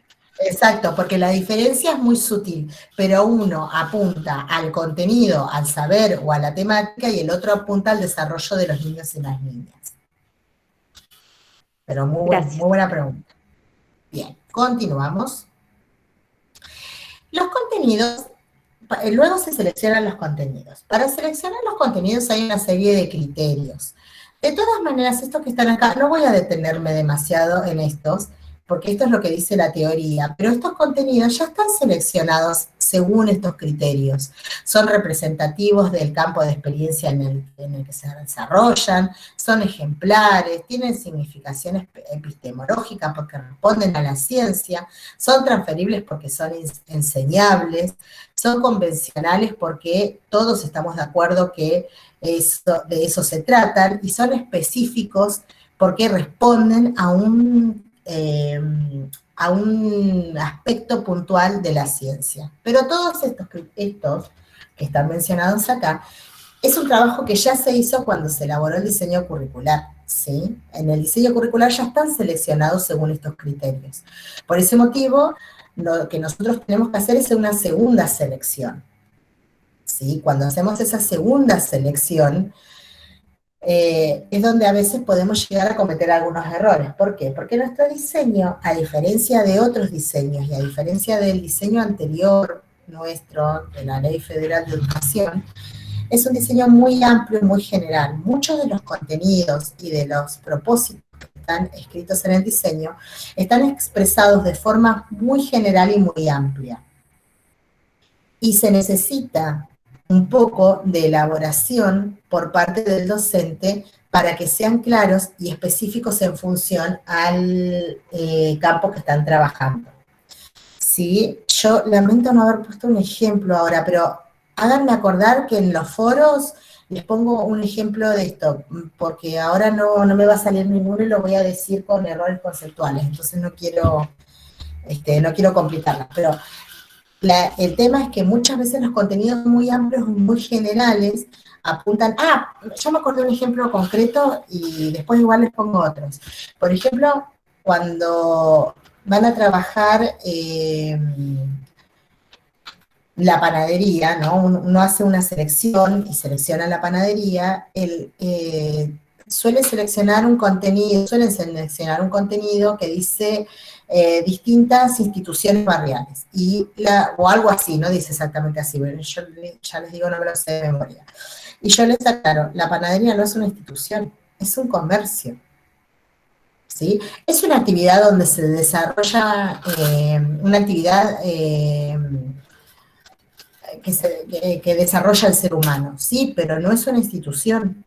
A: Exacto, porque la diferencia es muy sutil, pero uno apunta al contenido, al saber o a la temática y el otro apunta al desarrollo de los niños y las niñas. Pero muy
C: Gracias.
A: buena pregunta. Bien, continuamos. Los contenidos, luego se seleccionan los contenidos. Para seleccionar los contenidos hay una serie de criterios. De todas maneras, estos que están acá, no voy a detenerme demasiado en estos, porque esto es lo que dice la teoría, pero estos contenidos ya están seleccionados según estos criterios. Son representativos del campo de experiencia en el que se desarrollan, son ejemplares, tienen significaciones epistemológicas porque responden a la ciencia, son transferibles porque son enseñables, son convencionales porque todos estamos de acuerdo que de eso se tratan, y son específicos porque responden a un aspecto puntual de la ciencia. Pero todos estos que están mencionados acá Es un trabajo que ya se hizo cuando se elaboró el diseño curricular, ¿sí? En el diseño curricular ya están seleccionados según estos criterios. Por ese motivo, lo que nosotros tenemos que hacer es una segunda selección, ¿sí? Cuando hacemos esa segunda selección, es donde a veces podemos llegar a cometer algunos errores. ¿Por qué? Porque nuestro diseño, a diferencia de otros diseños y a diferencia del diseño anterior nuestro, de la Ley Federal de Educación, es un diseño muy amplio, muy general. Muchos de los contenidos y de los propósitos que están escritos en el diseño están expresados de forma muy general y muy amplia. Y se necesita un poco de elaboración por parte del docente para que sean claros y específicos en función al campo que están trabajando. Sí, yo lamento no haber puesto un ejemplo ahora, pero háganme acordar que en los foros les pongo un ejemplo de esto, porque ahora no me va a salir ninguno y lo voy a decir con errores conceptuales, entonces no quiero complicarla, pero el tema es que muchas veces los contenidos muy amplios y muy generales apuntan, ya me acordé de un ejemplo concreto y después igual les pongo otros. Por ejemplo, cuando van a trabajar la panadería, ¿no? Uno hace una selección y selecciona la panadería, suelen seleccionar un contenido que dice distintas instituciones barriales, o algo así, no dice exactamente así, pero yo ya les digo, no me lo sé de memoria. Y yo les aclaro, la panadería no es una institución, es un comercio. ¿Sí? Es una actividad donde se desarrolla, una actividad que desarrolla el ser humano, sí, pero no es una institución.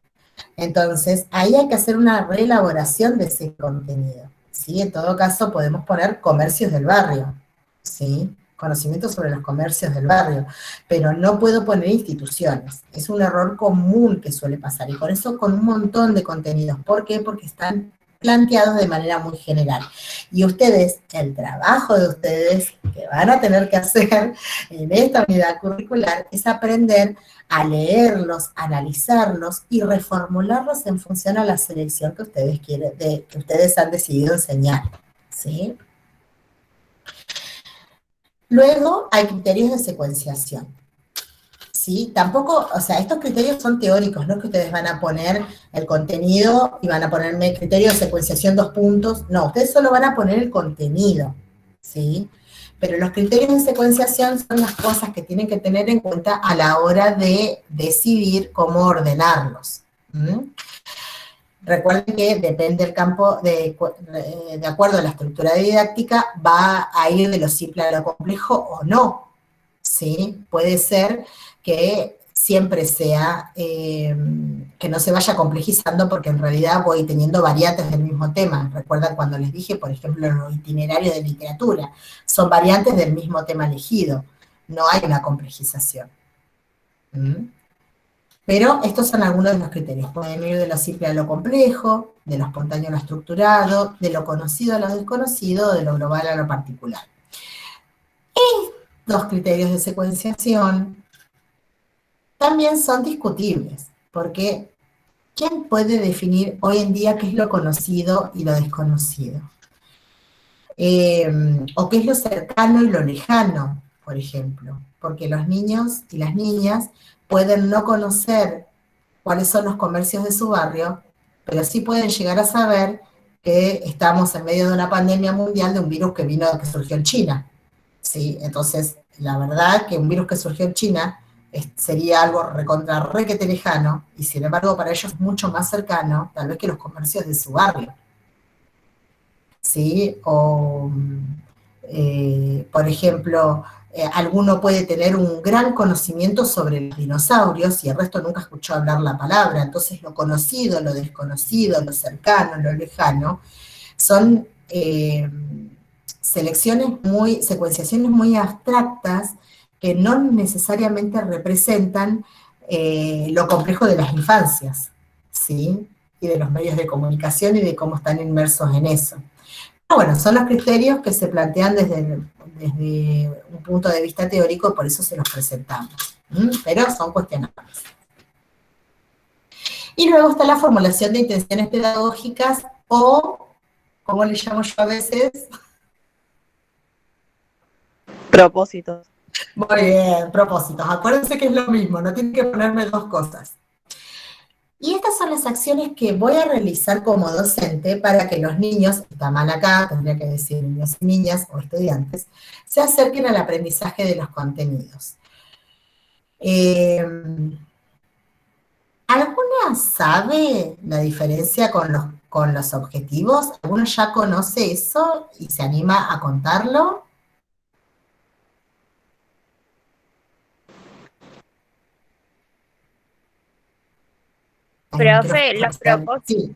A: Entonces, ahí hay que hacer una reelaboración de ese contenido, ¿sí? En todo caso, podemos poner comercios del barrio, ¿sí? Conocimiento sobre los comercios del barrio, pero no puedo poner instituciones. Es un error común que suele pasar, y por eso con un montón de contenidos. ¿Por qué? Porque están planteados de manera muy general. Y ustedes, el trabajo de ustedes que van a tener que hacer en esta unidad curricular es aprender a leerlos, analizarlos y reformularlos en función a la selección que ustedes que ustedes han decidido enseñar, ¿sí? Luego hay criterios de secuenciación, ¿sí? Tampoco, o sea, estos criterios son teóricos, no es que ustedes van a poner el contenido y van a ponerme criterio de secuenciación 2 puntos, no, ustedes solo van a poner el contenido, ¿sí? Pero los criterios de secuenciación son las cosas que tienen que tener en cuenta a la hora de decidir cómo ordenarlos. Recuerden que depende del campo, de acuerdo a la estructura didáctica, va a ir de lo simple a lo complejo o no, ¿sí? Puede ser que siempre sea, que no se vaya complejizando porque en realidad voy teniendo variantes del mismo tema. Recuerdan cuando les dije, por ejemplo, los itinerarios de literatura, son variantes del mismo tema elegido, no hay una complejización. Pero estos son algunos de los criterios. Pueden ir de lo simple a lo complejo, de lo espontáneo a lo estructurado, de lo conocido a lo desconocido, de lo global a lo particular. Estos criterios de secuenciación también son discutibles, porque ¿quién puede definir hoy en día qué es lo conocido y lo desconocido? O qué es lo cercano y lo lejano, por ejemplo, porque los niños y las niñas pueden no conocer cuáles son los comercios de su barrio, pero sí pueden llegar a saber que estamos en medio de una pandemia mundial de un virus que surgió en China, ¿sí? Entonces, la verdad que un virus que surgió en China sería algo requete lejano, y sin embargo para ellos mucho más cercano, tal vez que los comercios de su barrio, ¿sí? O, por ejemplo, alguno puede tener un gran conocimiento sobre los dinosaurios y el resto nunca escuchó hablar la palabra. Entonces lo conocido, lo desconocido, lo cercano, lo lejano, son secuenciaciones muy abstractas que no necesariamente representan lo complejo de las infancias, ¿sí? Y de los medios de comunicación y de cómo están inmersos en eso. Bueno, son los criterios que se plantean desde un punto de vista teórico, por eso se los presentamos. Pero son cuestionables. Y luego está la formulación de intenciones pedagógicas o, ¿cómo le llamo yo a veces?
B: Propósitos.
A: Muy bien, propósitos. Acuérdense que es lo mismo, no tienen que ponerme dos cosas. Y estas son las acciones que voy a realizar como docente para que los niños, está mal acá, tendría que decir niños y niñas o estudiantes, se acerquen al aprendizaje de los contenidos. ¿Alguna sabe la diferencia con los objetivos? ¿Alguno ya conoce eso y se anima a contarlo? Hay un
F: Profe,
A: micrófono que está... Sí,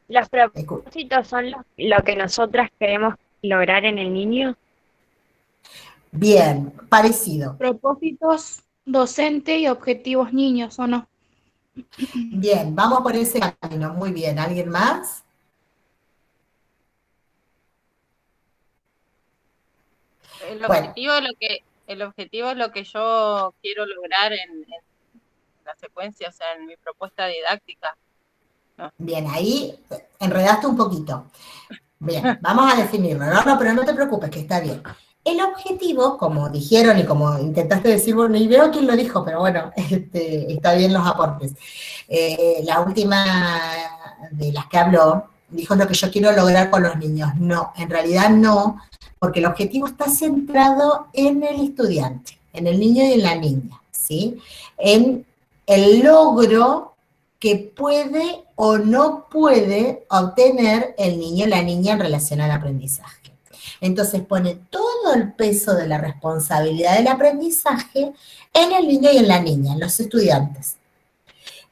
F: los
A: escu-
F: propósitos son lo que nosotras queremos lograr en el niño.
A: bien, parecido.
H: Propósitos docente y objetivos niños, ¿o no?
A: Bien, vamos por ese camino, muy bien. ¿Alguien más?
B: El
A: Bueno,
B: objetivo es el objetivo es lo que yo quiero lograr en la secuencia, o sea, en mi propuesta didáctica. ¿No?
A: bien, ahí enredaste un poquito. Bien, vamos a definirlo, ¿no? Pero no te preocupes, que está bien. El objetivo, como dijeron y como intentaste decir, bueno, y veo quién lo dijo, pero bueno, está bien los aportes. La última de las que habló dijo lo que yo quiero lograr con los niños. No, en realidad no, porque el objetivo está centrado en el estudiante, en el niño y en la niña, ¿sí? En el logro que puede o no puede obtener el niño o la niña en relación al aprendizaje. Entonces pone todo el peso de la responsabilidad del aprendizaje en el niño y en la niña, en los estudiantes.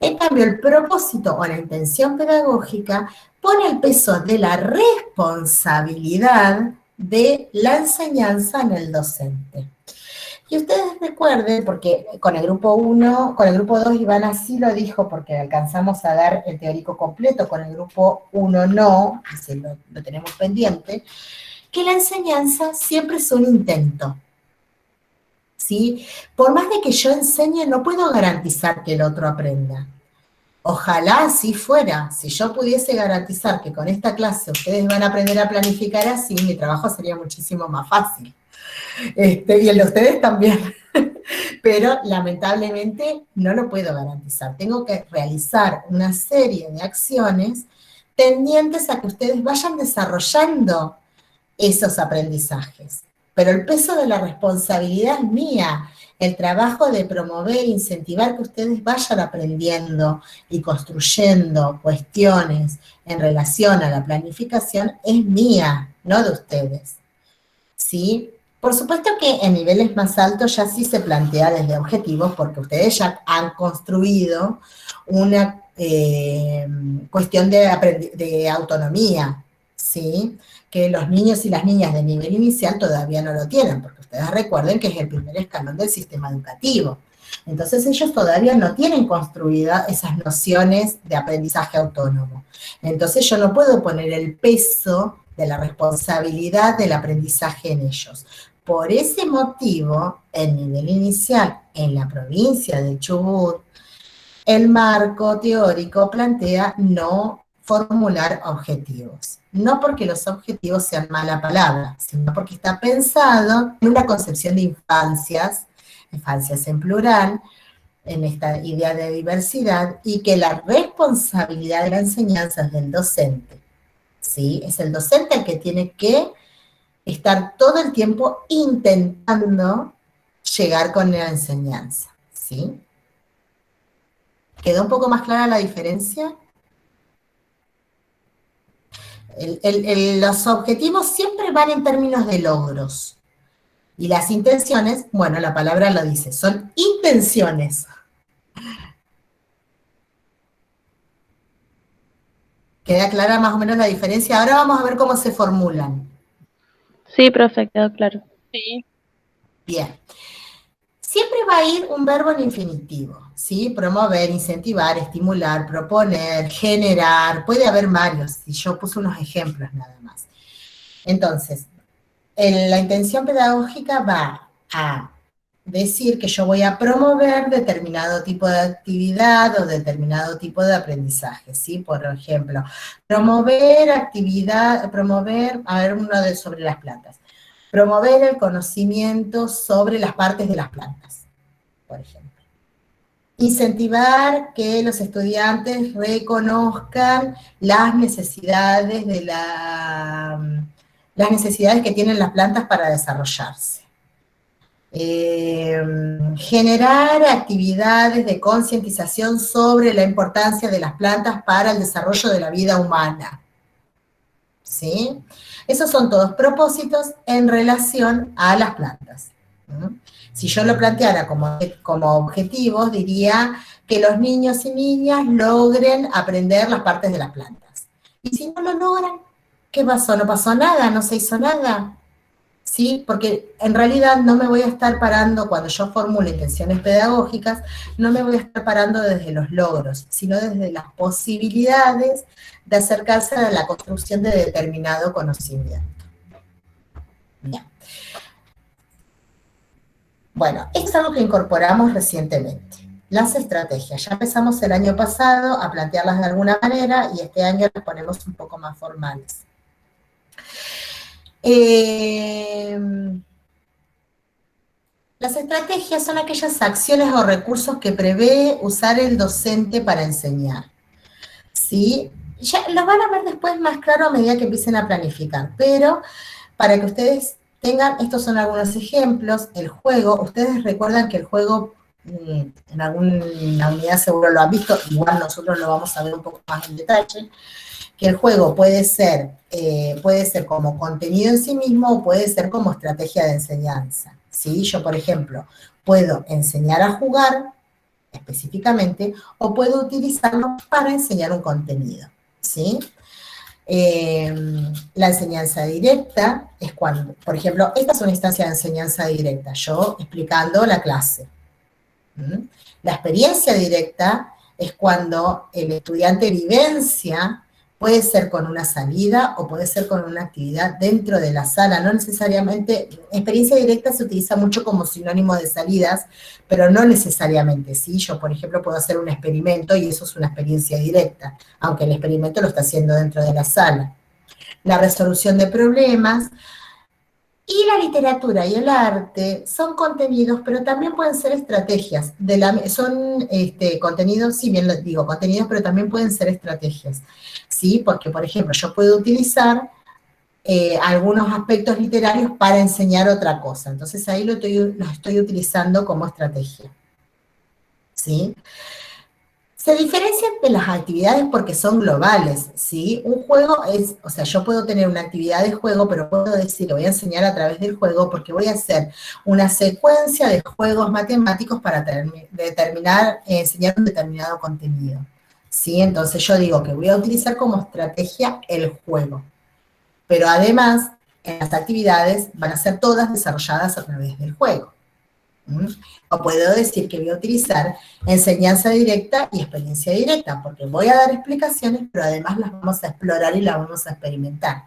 A: En cambio, el propósito o la intención pedagógica pone el peso de la responsabilidad de la enseñanza en el docente. Y ustedes recuerden, porque con el grupo 1, con el grupo 2 Ivana sí lo dijo, porque alcanzamos a dar el teórico completo, con el grupo 1 no, lo tenemos pendiente, que la enseñanza siempre es un intento, ¿sí? Por más de que yo enseñe, no puedo garantizar que el otro aprenda. Ojalá así fuera. Si yo pudiese garantizar que con esta clase ustedes van a aprender a planificar así, mi trabajo sería muchísimo más fácil. Y el de ustedes también. Pero lamentablemente no lo puedo garantizar. Tengo que realizar una serie de acciones tendientes a que ustedes vayan desarrollando esos aprendizajes. Pero el peso de la responsabilidad es mía. El trabajo de promover e incentivar que ustedes vayan aprendiendo y construyendo cuestiones en relación a la planificación es mía, no de ustedes. ¿Sí? Por supuesto que en niveles más altos ya sí se plantea desde objetivos, porque ustedes ya han construido una cuestión de autonomía, ¿sí? Que los niños y las niñas de nivel inicial todavía no lo tienen, porque ustedes recuerden que es el primer escalón del sistema educativo. Entonces ellos todavía no tienen construidas esas nociones de aprendizaje autónomo. Entonces yo no puedo poner el peso de la responsabilidad del aprendizaje en ellos. Por ese motivo, el nivel inicial en la provincia de Chubut, el marco teórico plantea no formular objetivos. No porque los objetivos sean mala palabra, sino porque está pensado en una concepción de infancias en plural, en esta idea de diversidad, y que la responsabilidad de la enseñanza es del docente. ¿Sí? Es el docente el que tiene que estar todo el tiempo intentando llegar con la enseñanza. ¿Sí? ¿Quedó un poco más clara la diferencia? Los objetivos siempre van en términos de logros. Y las intenciones, bueno, la palabra lo dice, son intenciones. ¿Queda clara más o menos la diferencia? Ahora vamos a ver cómo se formulan.
F: Sí, profe, quedó claro.
B: Sí.
A: Bien. Siempre va a ir un verbo en infinitivo, ¿sí? Promover, incentivar, estimular, proponer, generar, puede haber varios, y yo puse unos ejemplos nada más. Entonces, la intención pedagógica va a decir que yo voy a promover determinado tipo de actividad o determinado tipo de aprendizaje, ¿sí? Por ejemplo, promover, a ver, sobre las plantas. Promover el conocimiento sobre las partes de las plantas, por ejemplo. Incentivar que los estudiantes reconozcan las necesidades las necesidades que tienen las plantas para desarrollarse. Generar actividades de concientización sobre la importancia de las plantas para el desarrollo de la vida humana. ¿Sí? Esos son todos propósitos en relación a las plantas. Si yo lo planteara como objetivos, diría que los niños y niñas logren aprender las partes de las plantas. Y si no lo logran, ¿qué pasó? No pasó nada, no se hizo nada. ¿Sí? Porque en realidad no me voy a estar parando, cuando yo formulo intenciones pedagógicas, no me voy a estar parando desde los logros, sino desde las posibilidades de acercarse a la construcción de determinado conocimiento. Bien. Bueno, esto es algo que incorporamos recientemente. Las estrategias. Ya empezamos el año pasado a plantearlas de alguna manera y este año las ponemos un poco más formales. Las estrategias son aquellas acciones o recursos que prevé usar el docente para enseñar. ¿Sí? Ya los van a ver después más claro a medida que empiecen a planificar, pero para que ustedes tengan, estos son algunos ejemplos. El juego, ustedes recuerdan que el juego, en alguna unidad seguro lo han visto, igual nosotros lo vamos a ver un poco más en detalle, que el juego puede ser como contenido en sí mismo o puede ser como estrategia de enseñanza, ¿sí? Yo, por ejemplo, puedo enseñar a jugar específicamente o puedo utilizarlo para enseñar un contenido, ¿sí? La enseñanza directa es cuando, por ejemplo, esta es una instancia de enseñanza directa, yo explicando la clase. La experiencia directa es cuando el estudiante vivencia. Puede ser con una salida o puede ser con una actividad dentro de la sala, no necesariamente, experiencia directa se utiliza mucho como sinónimo de salidas, pero no necesariamente, ¿sí? Yo, por ejemplo, puedo hacer un experimento y eso es una experiencia directa, aunque el experimento lo está haciendo dentro de la sala. La resolución de problemas. Y la literatura y el arte son contenidos, pero también pueden ser estrategias. Son contenidos, sí, bien lo digo, contenidos, pero también pueden ser estrategias. ¿Sí? Porque, por ejemplo, yo puedo utilizar algunos aspectos literarios para enseñar otra cosa. Entonces ahí lo estoy utilizando como estrategia. ¿Sí? Se diferencian de las actividades porque son globales, ¿sí? Un juego es, o sea, yo puedo tener una actividad de juego, pero puedo decir, lo voy a enseñar a través del juego porque voy a hacer una secuencia de juegos matemáticos para enseñar un determinado contenido, ¿sí? Entonces yo digo que voy a utilizar como estrategia el juego, pero además, en las actividades van a ser todas desarrolladas a través del juego. O puedo decir que voy a utilizar enseñanza directa y experiencia directa, porque voy a dar explicaciones, pero además las vamos a explorar y las vamos a experimentar.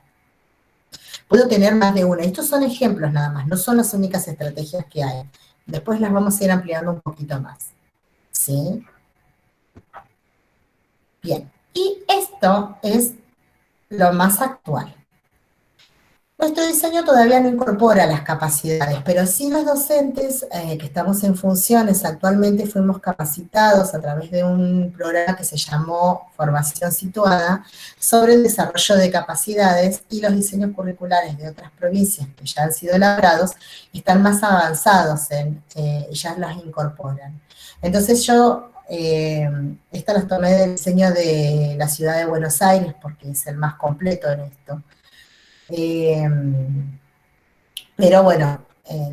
A: Puedo tener más de una. Estos son ejemplos nada más, no son las únicas estrategias que hay. Después las vamos a ir ampliando un poquito más. ¿Sí? Bien, y esto es lo más actual. Nuestro diseño todavía no incorpora las capacidades, pero sí los docentes que estamos en funciones actualmente fuimos capacitados a través de un programa que se llamó Formación Situada sobre el desarrollo de capacidades y los diseños curriculares de otras provincias que ya han sido elaborados están más avanzados y ya las incorporan. Entonces yo, estas las tomé del diseño de la ciudad de Buenos Aires porque es el más completo en esto. Pero bueno,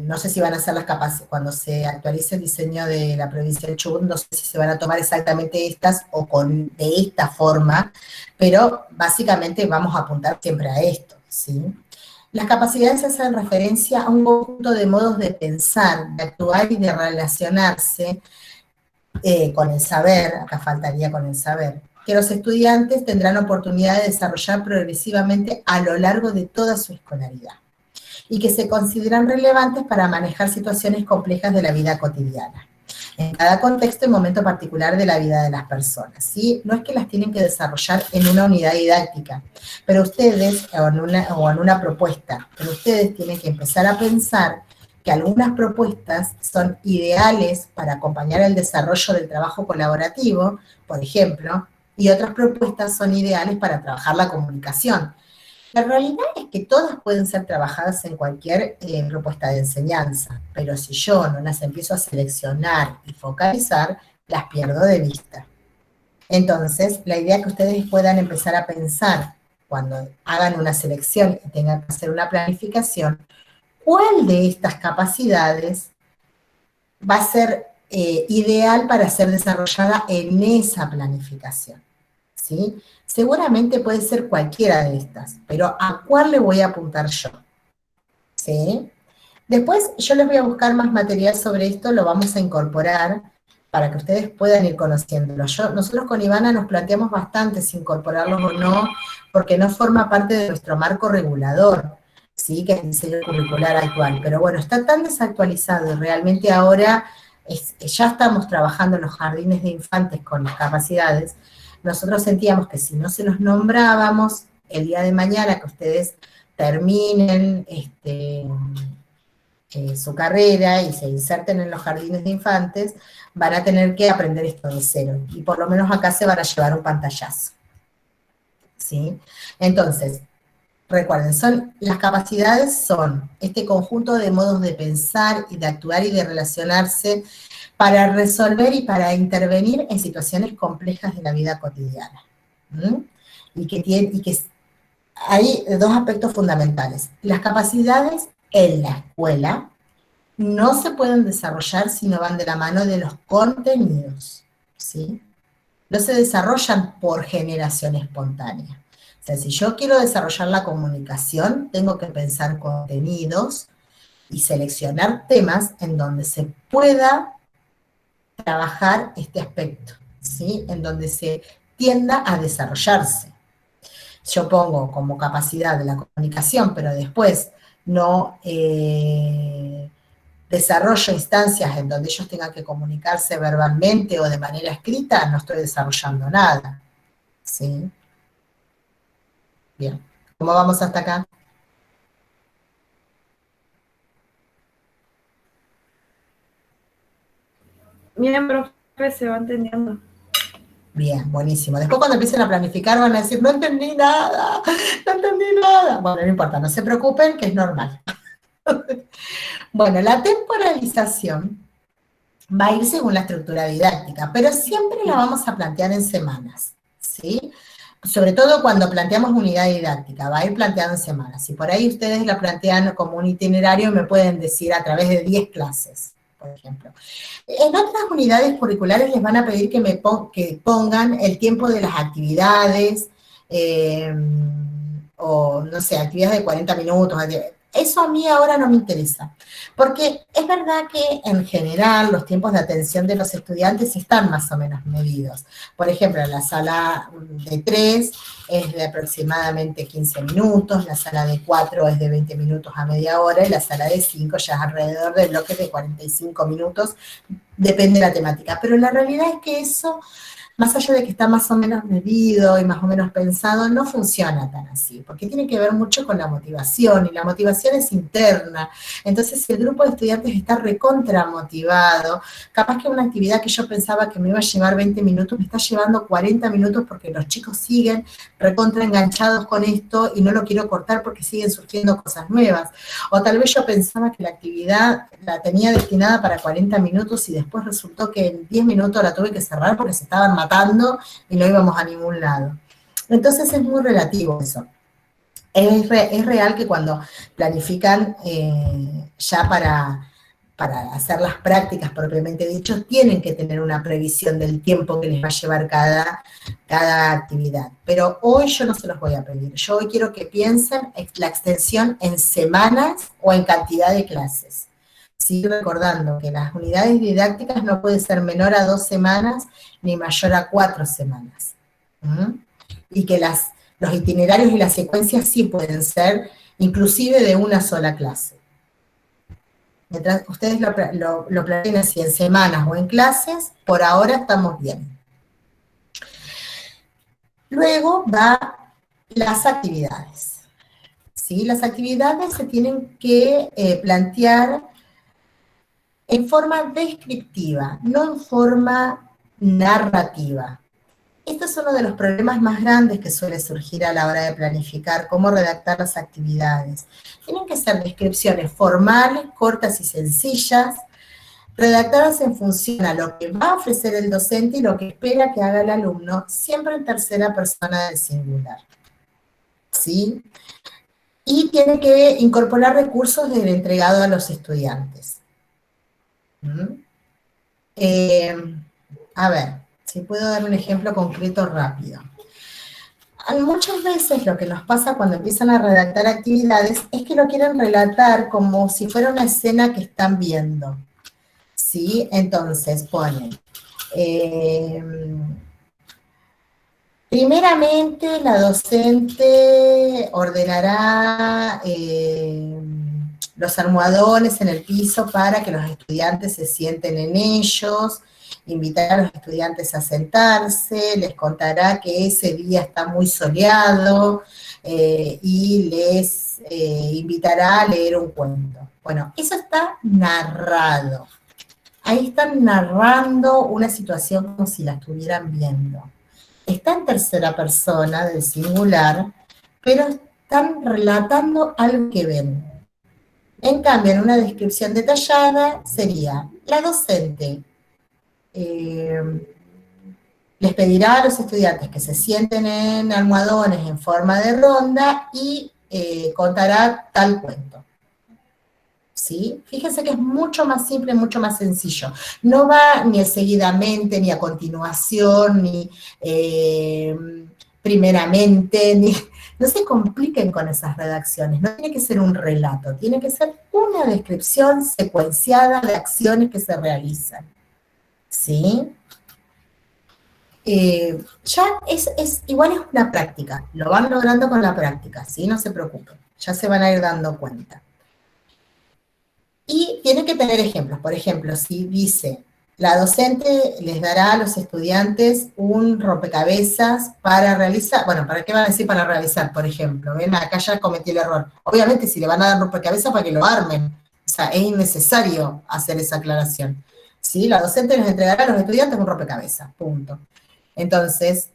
A: no sé si van a ser las capacidades, cuando se actualice el diseño de la provincia de Chubut, no sé si se van a tomar exactamente estas o de esta forma, pero básicamente vamos a apuntar siempre a esto, ¿sí? Las capacidades hacen referencia a un conjunto de modos de pensar, de actuar y de relacionarse con el saber, acá faltaría con el saber, que los estudiantes tendrán oportunidad de desarrollar progresivamente a lo largo de toda su escolaridad. y que se consideran relevantes para manejar situaciones complejas de la vida cotidiana, en cada contexto y momento particular de la vida de las personas, ¿sí? No es que las tienen que desarrollar en una unidad didáctica, pero ustedes, o en una propuesta, pero ustedes tienen que empezar a pensar que algunas propuestas son ideales para acompañar el desarrollo del trabajo colaborativo, por ejemplo, y otras propuestas son ideales para trabajar la comunicación. La realidad es que todas pueden ser trabajadas en cualquier propuesta de enseñanza, pero si yo no las empiezo a seleccionar y focalizar, las pierdo de vista. Entonces, la idea es que ustedes puedan empezar a pensar, cuando hagan una selección y tengan que hacer una planificación, ¿cuál de estas capacidades va a ser ideal para ser desarrollada en esa planificación? ¿Sí? Seguramente puede ser cualquiera de estas, pero ¿a cuál le voy a apuntar yo? ¿Sí? Después yo les voy a buscar más material sobre esto, lo vamos a incorporar para que ustedes puedan ir conociéndolo. Nosotros con Ivana nos planteamos bastante si incorporarlos o no, porque no forma parte de nuestro marco regulador, ¿sí? Que es el diseño curricular actual. Pero bueno, está tan desactualizado y realmente ahora ya estamos trabajando en los jardines de infantes con las capacidades. Nosotros sentíamos que si no se los nombrábamos, el día de mañana que ustedes terminen su carrera y se inserten en los jardines de infantes, van a tener que aprender esto de cero. Y por lo menos acá se van a llevar un pantallazo. ¿Sí? Entonces, recuerden, las capacidades son este conjunto de modos de pensar y de actuar y de relacionarse para resolver y para intervenir en situaciones complejas de la vida cotidiana. Y que hay dos aspectos fundamentales. Las capacidades en la escuela no se pueden desarrollar si no van de la mano de los contenidos, ¿sí? No se desarrollan por generación espontánea. O sea, si yo quiero desarrollar la comunicación, tengo que pensar contenidos y seleccionar temas en donde se pueda trabajar este aspecto, ¿sí? En donde se tienda a desarrollarse. Yo pongo como capacidad de la comunicación, pero después no desarrollo instancias en donde ellos tengan que comunicarse verbalmente o de manera escrita, no estoy desarrollando nada, ¿sí? Bien, ¿cómo vamos hasta acá?
D: Bien, profe, se va entendiendo.
A: Bien, buenísimo. Después cuando empiecen a planificar van a decir, no entendí nada, no entendí nada. Bueno, no importa, no se preocupen, que es normal. Bueno, la temporalización va a ir según la estructura didáctica, pero siempre la vamos a plantear en semanas, ¿sí? Sobre todo cuando planteamos unidad didáctica, va a ir planteado en semanas. Si por ahí ustedes la plantean como un itinerario, me pueden decir a través de 10 clases, por ejemplo. En otras unidades curriculares les van a pedir que pongan el tiempo de las actividades, o no sé, actividades de 40 minutos. Eso a mí ahora no me interesa, porque es verdad que en general los tiempos de atención de los estudiantes están más o menos medidos. Por ejemplo, la sala de 3 es de aproximadamente 15 minutos, la sala de 4 es de 20 minutos a media hora, y la sala de 5 ya es alrededor del bloque de 45 minutos, depende de la temática. Pero la realidad es que eso, más allá de que está más o menos medido y más o menos pensado, no funciona tan así, porque tiene que ver mucho con la motivación, y la motivación es interna. Entonces, si el grupo de estudiantes está recontra motivado, capaz que una actividad que yo pensaba que me iba a llevar 20 minutos, me está llevando 40 minutos porque los chicos siguen recontra enganchados con esto y no lo quiero cortar porque siguen surgiendo cosas nuevas. O tal vez yo pensaba que la actividad la tenía destinada para 40 minutos y después resultó que en 10 minutos la tuve que cerrar porque se estaban matando y no íbamos a ningún lado. Entonces es muy relativo eso. Es real que cuando planifican ya para hacer las prácticas propiamente dicho, tienen que tener una previsión del tiempo que les va a llevar cada actividad. Pero hoy yo no se los voy a pedir. Yo hoy quiero que piensen la extensión en semanas o en cantidad de clases. Sí, recordando que las unidades didácticas no pueden ser menor a 2 semanas ni mayor a 4 semanas. Y que los itinerarios y las secuencias sí pueden ser inclusive de una sola clase. Mientras ustedes lo planeen así en semanas o en clases, por ahora estamos bien. Luego va las actividades. ¿Sí? Las actividades se tienen que plantear en forma descriptiva, no en forma narrativa. Este es uno de los problemas más grandes que suele surgir a la hora de planificar cómo redactar las actividades. Tienen que ser descripciones formales, cortas y sencillas, redactadas en función a lo que va a ofrecer el docente y lo que espera que haga el alumno, siempre en tercera persona del singular. ¿Sí? Y tiene que incorporar recursos del entregado a los estudiantes. A ver, si puedo dar un ejemplo concreto rápido. Muchas veces lo que nos pasa cuando empiezan a redactar actividades es que lo quieren relatar como si fuera una escena que están viendo. ¿Sí? Entonces ponen, primeramente la docente ordenará los almohadones en el piso para que los estudiantes se sienten en ellos, invitará a los estudiantes a sentarse, les contará que ese día está muy soleado y les invitará a leer un cuento. Bueno, eso está narrado. Ahí están narrando una situación como si la estuvieran viendo. Está en tercera persona del singular, pero están relatando algo que ven. En cambio, en una descripción detallada sería, la docente les pedirá a los estudiantes que se sienten en almohadones en forma de ronda y contará tal cuento. ¿Sí? Fíjense que es mucho más simple, mucho más sencillo. No va ni seguidamente, ni a continuación, ni primeramente, ni... No se compliquen con esas redacciones, no tiene que ser un relato, tiene que ser una descripción secuenciada de acciones que se realizan. ¿Sí? Ya igual es una práctica, lo van logrando con la práctica, ¿sí? No se preocupen, ya se van a ir dando cuenta. Y tienen que tener ejemplos. Por ejemplo, si dice, la docente les dará a los estudiantes un rompecabezas para realizar, bueno, ¿para qué van a decir para realizar, por ejemplo? Ven, acá ya cometí el error. Obviamente, si le van a dar rompecabezas para que lo armen, o sea, es innecesario hacer esa aclaración. ¿Sí? La docente les entregará a los estudiantes un rompecabezas, punto. Entonces,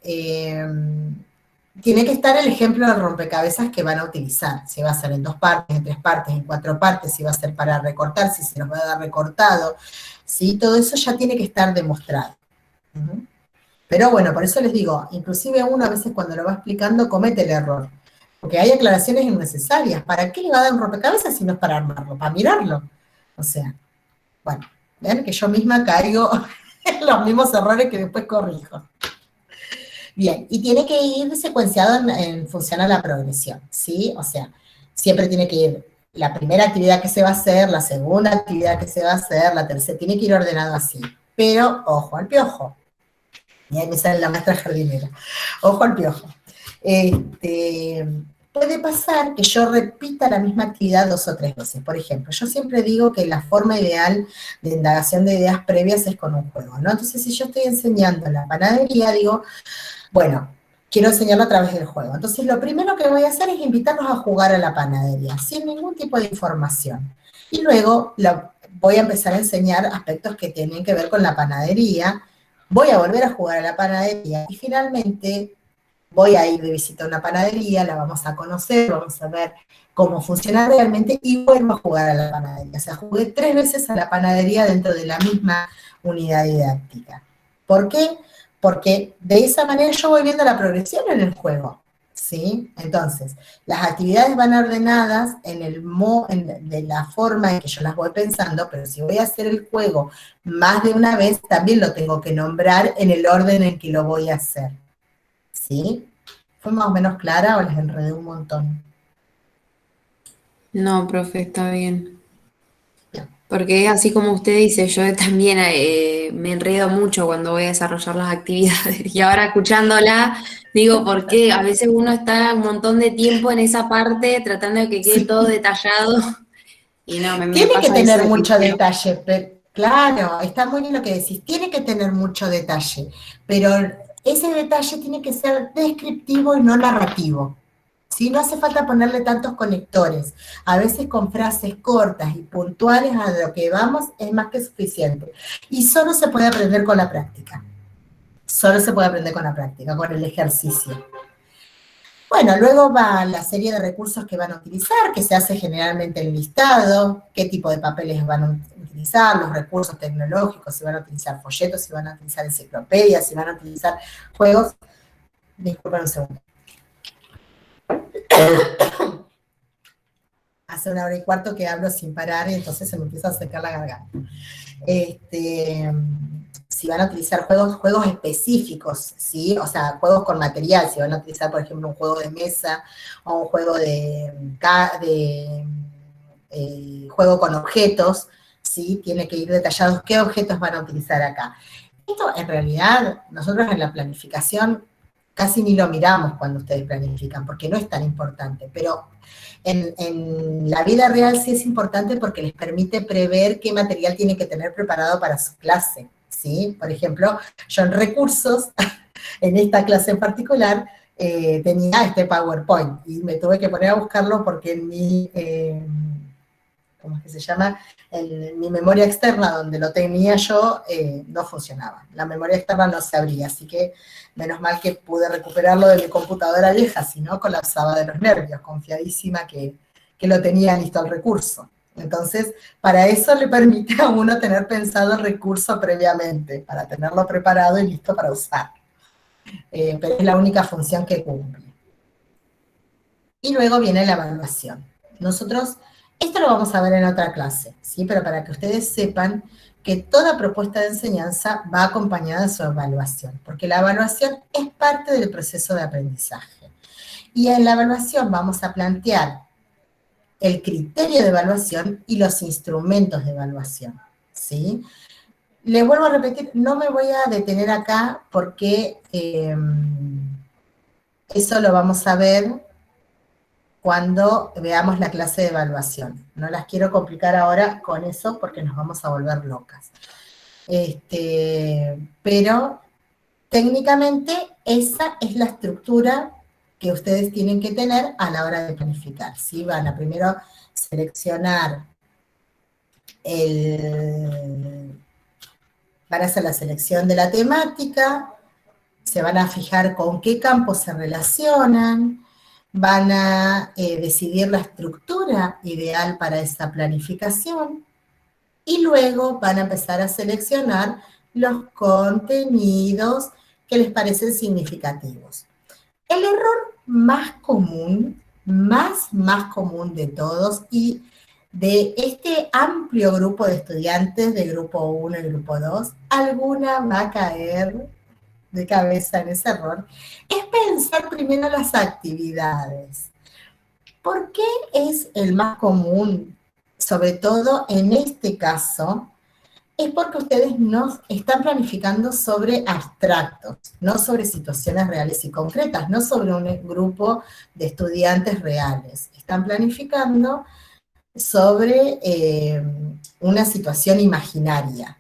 A: tiene que estar el ejemplo del rompecabezas que van a utilizar, si va a ser en 2 partes, en 3 partes, en 4 partes, si va a ser para recortar, si se los va a dar recortado, ¿sí? Todo eso ya tiene que estar demostrado. Pero bueno, por eso les digo, inclusive uno a veces cuando lo va explicando comete el error, porque hay aclaraciones innecesarias. ¿Para qué le va a dar un rompecabezas si no es para armarlo? Para mirarlo. O sea, bueno, ven que yo misma caigo en los mismos errores que después corrijo. Bien, y tiene que ir secuenciado en función a la progresión, ¿sí? O sea, siempre tiene que ir la primera actividad que se va a hacer, la segunda actividad que se va a hacer, la tercera, tiene que ir ordenado así. Pero, ojo al piojo. Y ahí me sale la maestra jardinera. Ojo al piojo. Puede pasar que yo repita la misma actividad 2 o 3 veces. Por ejemplo, yo siempre digo que la forma ideal de indagación de ideas previas es con un juego, ¿no? Entonces, si yo estoy enseñando la panadería, digo, bueno, quiero enseñarlo a través del juego. Entonces, lo primero que voy a hacer es invitarlos a jugar a la panadería, sin ningún tipo de información. Y luego voy a empezar a enseñar aspectos que tienen que ver con la panadería, voy a volver a jugar a la panadería y finalmente voy a ir de visita a una panadería, la vamos a conocer, vamos a ver cómo funciona realmente y vuelvo a jugar a la panadería. O sea, jugué 3 veces a la panadería dentro de la misma unidad didáctica. ¿Por qué? Porque de esa manera yo voy viendo la progresión en el juego, ¿sí? Entonces, las actividades van ordenadas de la forma en que yo las voy pensando, pero si voy a hacer el juego más de una vez, también lo tengo que nombrar en el orden en que lo voy a hacer, ¿sí? ¿Fue más o menos clara o les enredé un montón?
E: No, profe, está bien.
A: Bien.
E: Porque así como usted dice, yo también me enredo mucho cuando voy a desarrollar las actividades. Y ahora escuchándola, digo, ¿por qué? A veces uno está un montón de tiempo en esa parte tratando de que quede todo
A: Sí.
E: detallado. Y no, me
A: Tiene que
E: pasa eso
A: tener
E: de que
A: mucho
E: quiero.
A: detalle, claro, está muy bien lo que decís, tiene que tener mucho detalle, pero ese detalle tiene que ser descriptivo y no narrativo. ¿Sí? No hace falta ponerle tantos conectores. A veces con frases cortas y puntuales a lo que vamos es más que suficiente. Y solo se puede aprender con la práctica. Solo se puede aprender con la práctica, con el ejercicio. Bueno, luego va la serie de recursos que van a utilizar, que se hace generalmente el listado, qué tipo de papeles van a utilizar, los recursos tecnológicos, si van a utilizar folletos, si van a utilizar enciclopedias, si van a utilizar juegos. Disculpen un segundo. Hace 1 hora y cuarto que hablo sin parar y entonces se me empieza a secar la garganta. Si van a utilizar juegos específicos, ¿sí? O sea, juegos con material, si van a utilizar, por ejemplo, un juego de mesa o un juego juego con objetos, ¿sí? Tiene que ir detallados qué objetos van a utilizar acá. Esto, en realidad, nosotros en la planificación casi ni lo miramos cuando ustedes planifican, porque no es tan importante, pero en la vida real sí es importante porque les permite prever qué material tiene que tener preparado para su clase, ¿sí? Por ejemplo, yo en recursos, en esta clase en particular, tenía este PowerPoint y me tuve que poner a buscarlo porque en mi, ¿cómo es que se llama? En mi memoria externa, donde lo tenía yo, no funcionaba. La memoria externa no se abría, así que menos mal que pude recuperarlo de mi computadora vieja, si no colapsaba de los nervios, confiadísima que lo tenía listo el recurso. Entonces, para eso le permite a uno tener pensado el recurso previamente, para tenerlo preparado y listo para usar. Pero es la única función que cumple. Y luego viene la evaluación. Nosotros, esto lo vamos a ver en otra clase, ¿sí? Pero para que ustedes sepan que toda propuesta de enseñanza va acompañada de su evaluación, porque la evaluación es parte del proceso de aprendizaje. Y en la evaluación vamos a plantear el criterio de evaluación y los instrumentos de evaluación, ¿sí? Le vuelvo a repetir, no me voy a detener acá porque eso lo vamos a ver cuando veamos la clase de evaluación. No las quiero complicar ahora con eso porque nos vamos a volver locas. Pero técnicamente esa es la estructura que ustedes tienen que tener a la hora de planificar. ¿Sí? Van a primero seleccionar van a hacer la selección de la temática, se van a fijar con qué campos se relacionan, van a decidir la estructura ideal para esa planificación y luego van a empezar a seleccionar los contenidos que les parecen significativos. El error más común de todos y de este amplio grupo de estudiantes de grupo 1 y grupo 2, alguna va a caer de cabeza en ese error, es pensar primero las actividades. ¿Por qué es el más común? Sobre todo en este caso, es porque ustedes no están planificando sobre abstractos, no sobre situaciones reales y concretas, no sobre un grupo de estudiantes reales. Están planificando sobre una situación imaginaria,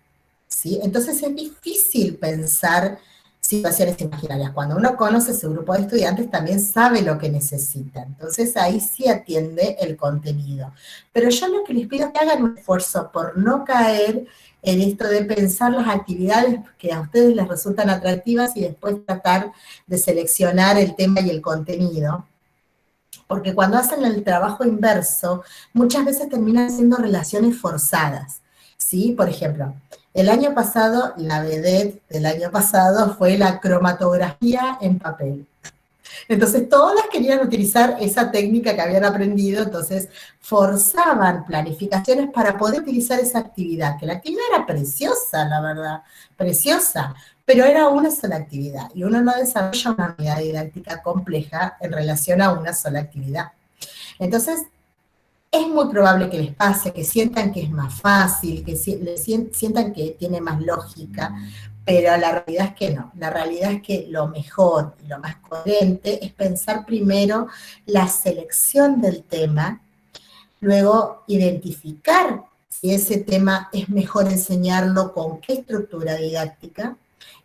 A: ¿sí? Entonces es difícil pensar situaciones imaginarias. Cuando uno conoce ese grupo de estudiantes, también sabe lo que necesita. Entonces ahí sí atiende el contenido. Pero yo lo que les pido es que hagan un esfuerzo por no caer en esto de pensar las actividades que a ustedes les resultan atractivas y después tratar de seleccionar el tema y el contenido. Porque cuando hacen el trabajo inverso, muchas veces terminan siendo relaciones forzadas, ¿sí? Por ejemplo, el año pasado, la vedette del año pasado fue la cromatografía en papel. Entonces, todas querían utilizar esa técnica que habían aprendido, entonces forzaban planificaciones para poder utilizar esa actividad, que la actividad era preciosa, la verdad, preciosa, pero era una sola actividad, y uno no desarrolla una unidad didáctica compleja en relación a una sola actividad. Entonces, Es muy probable que les pase, que sientan que es más fácil, que sientan que tiene más lógica, pero la realidad es que no. La realidad es que lo mejor y lo más coherente es pensar primero la selección del tema, luego identificar si ese tema es mejor enseñarlo con qué estructura didáctica,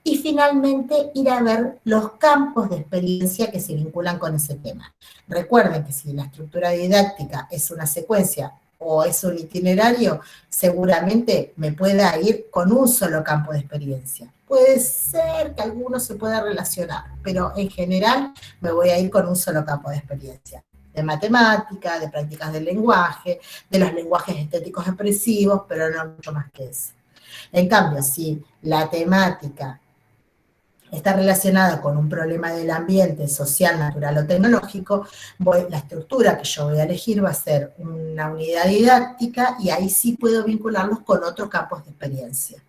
A: y finalmente ir a ver los campos de experiencia que se vinculan con ese tema. Recuerden que si la estructura didáctica es una secuencia o es un itinerario, seguramente me pueda ir con un solo campo de experiencia. Puede ser que alguno se pueda relacionar, pero en general me voy a ir con un solo campo de experiencia. De matemática, de prácticas del lenguaje, de los lenguajes estéticos expresivos, pero no mucho más que eso. En cambio, si la temática está relacionada con un problema del ambiente social, natural o tecnológico, la estructura que yo voy a elegir va a ser una unidad didáctica y ahí sí puedo vincularlos con otros campos de experiencia.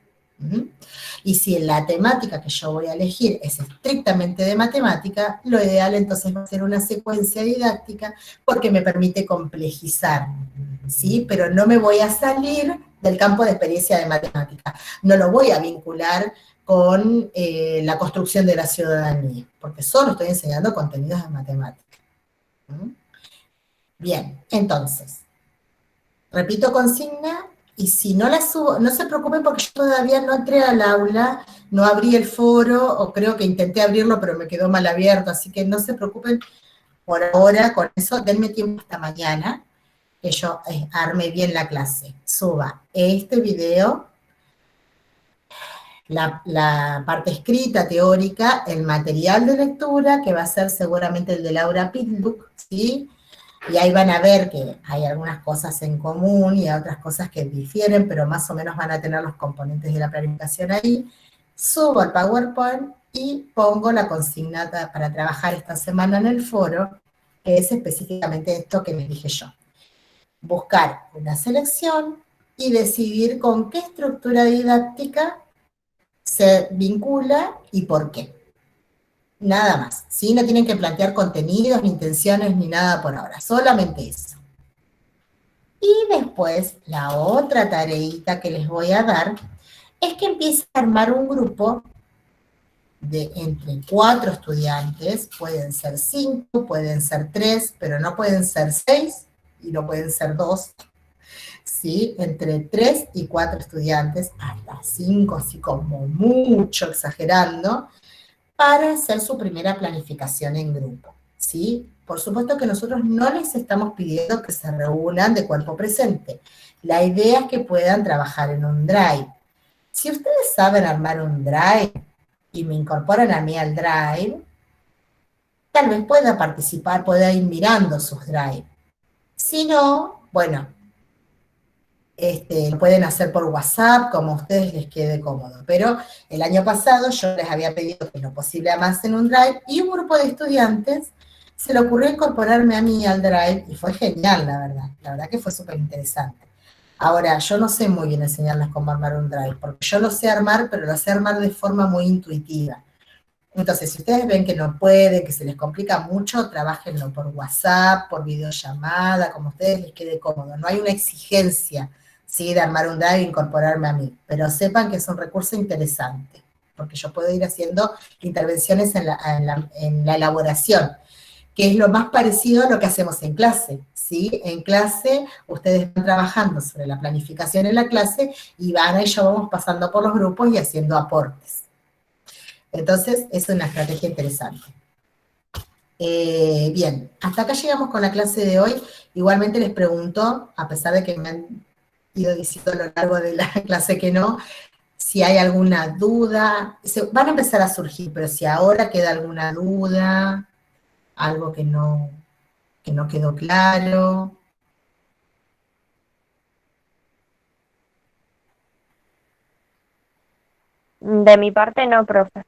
A: Y si la temática que yo voy a elegir es estrictamente de matemática, lo ideal entonces va a ser una secuencia didáctica porque me permite complejizar, ¿sí? Pero no me voy a salir del campo de experiencia de matemática, no lo voy a vincular con la construcción de la ciudadanía, porque solo estoy enseñando contenidos de matemática. Bien, entonces, repito consigna, y si no la subo, no se preocupen porque yo todavía no entré al aula, no abrí el foro, o creo que intenté abrirlo, pero me quedó mal abierto, así que no se preocupen por ahora con eso, denme tiempo hasta mañana, que yo arme bien la clase, suba este video, la parte escrita, teórica, el material de lectura, que va a ser seguramente el de Laura Pitluck, ¿sí? Y ahí van a ver que hay algunas cosas en común y otras cosas que difieren, pero más o menos van a tener los componentes de la planificación ahí. Subo al PowerPoint y pongo la consigna para trabajar esta semana en el foro, que es específicamente esto que les dije yo. Buscar una selección y decidir con qué estructura didáctica se vincula y por qué. Nada más, ¿sí? No tienen que plantear contenidos, ni intenciones, ni nada por ahora, solamente eso. Y después, la otra tareita que les voy a dar es que empiecen a armar un grupo de entre 4 estudiantes, pueden ser 5, pueden ser 3, pero no pueden ser 6 y no pueden ser 2, ¿sí? Entre 3 y 4 estudiantes, hasta 5, así como mucho exagerando, para hacer su primera planificación en grupo, ¿sí? Por supuesto que nosotros no les estamos pidiendo que se reúnan de cuerpo presente. La idea es que puedan trabajar en un Drive. Si ustedes saben armar un Drive y me incorporan a mí al Drive, tal vez pueda participar, pueda ir mirando sus Drive. Si no, bueno, lo pueden hacer por WhatsApp, como a ustedes les quede cómodo. Pero el año pasado yo les había pedido que lo posible amasen un Drive y un grupo de estudiantes se le ocurrió incorporarme a mí al Drive y fue genial, la verdad. La verdad que fue súper interesante. Ahora, yo no sé muy bien enseñarles cómo armar un Drive, porque yo lo sé armar, pero lo sé armar de forma muy intuitiva. Entonces, si ustedes ven que no pueden, que se les complica mucho, trabájenlo por WhatsApp, por videollamada, como a ustedes les quede cómodo. No hay una exigencia, ¿sí?, de armar un Drive e incorporarme a mí, pero sepan que es un recurso interesante, porque yo puedo ir haciendo intervenciones en la elaboración, que es lo más parecido a lo que hacemos en clase, ¿sí? En clase ustedes van trabajando sobre la planificación en la clase y Ivana y yo vamos pasando por los grupos y haciendo aportes. Entonces, es una estrategia interesante. Bien, hasta acá llegamos con la clase de hoy. Igualmente les pregunto, a pesar de que me han ido diciendo a lo largo de la clase que no, si hay alguna duda, van a empezar a surgir, pero si ahora queda alguna duda, algo que no quedó claro.
F: De mi parte no, profe.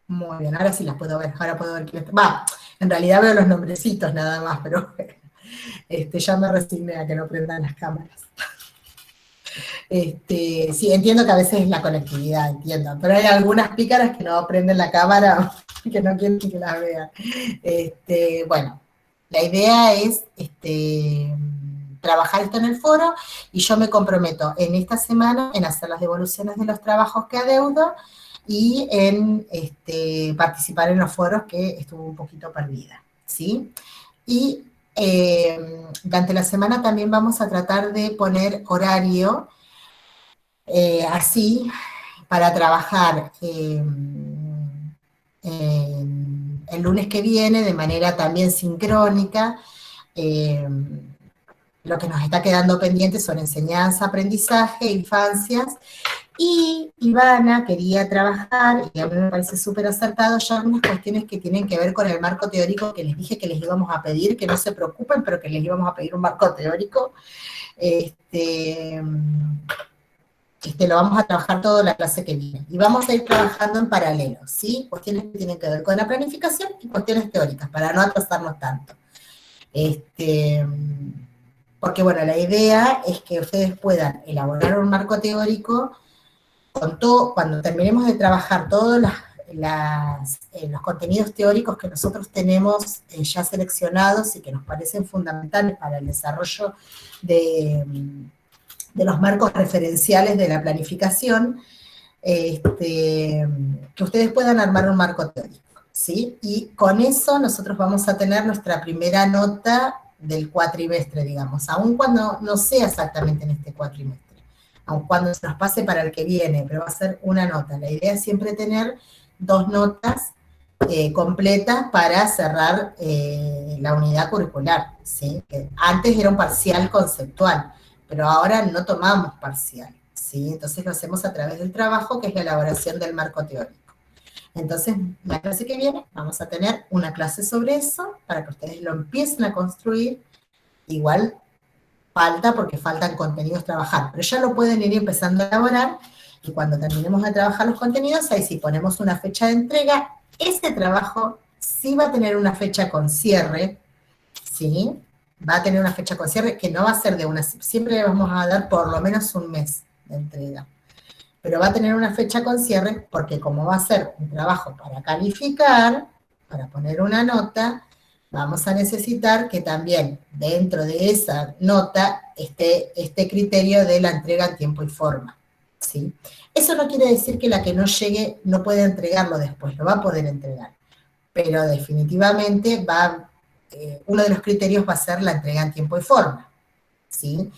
A: Muy bien, ahora sí las puedo ver, ahora puedo ver quién está. Va, en realidad veo los nombrecitos nada más, pero ya me resigné a que no prendan las cámaras. Sí, entiendo que a veces es la conectividad, entiendo, pero hay algunas pícaras que no prenden la cámara, que no quieren que las vean. Bueno, La idea es trabajar esto en el foro y yo me comprometo en esta semana en hacer las devoluciones de los trabajos que adeudo y en participar en los foros que estuve un poquito perdida, ¿sí? Y durante la semana también vamos a tratar de poner horario así para trabajar el lunes que viene de manera también sincrónica. Lo que nos está quedando pendiente son enseñanza, aprendizaje, infancias, y Ivana quería trabajar, y a mí me parece súper acertado, ya algunas cuestiones que tienen que ver con el marco teórico que les dije que les íbamos a pedir, que no se preocupen, pero que les íbamos a pedir un marco teórico. Lo vamos a trabajar toda la clase que viene. Y vamos a ir trabajando en paralelo, ¿sí? Cuestiones que tienen que ver con la planificación y cuestiones teóricas, para no atrasarnos tanto. Porque, bueno, la idea es que ustedes puedan elaborar un marco teórico con todo, cuando terminemos de trabajar todos los contenidos teóricos que nosotros tenemos ya seleccionados y que nos parecen fundamentales para el desarrollo de los marcos referenciales de la planificación, que ustedes puedan armar un marco teórico, ¿sí? Y con eso nosotros vamos a tener nuestra primera nota del cuatrimestre, digamos, aun cuando no sea exactamente en este cuatrimestre, aun cuando se nos pase para el que viene, pero va a ser una nota. La idea es siempre tener 2 notas completas para cerrar la unidad curricular, ¿sí? Que antes era un parcial conceptual, pero ahora no tomamos parcial, ¿sí? Entonces lo hacemos a través del trabajo, que es la elaboración del marco teórico. Entonces, la clase que viene vamos a tener una clase sobre eso, para que ustedes lo empiecen a construir. Igual falta, porque faltan contenidos trabajar, pero ya lo pueden ir empezando a elaborar, y cuando terminemos de trabajar los contenidos, ahí sí ponemos una fecha de entrega. Este trabajo sí va a tener una fecha con cierre, ¿sí? Va a tener una fecha con cierre que no va a ser de siempre le vamos a dar por lo menos un mes de entrega. Pero va a tener una fecha con cierre porque como va a ser un trabajo para calificar, para poner una nota, vamos a necesitar que también dentro de esa nota esté este criterio de la entrega en tiempo y forma, ¿sí? Eso no quiere decir que la que no llegue no pueda entregarlo después, lo va a poder entregar, pero definitivamente uno de los criterios va a ser la entrega en tiempo y forma, ¿sí?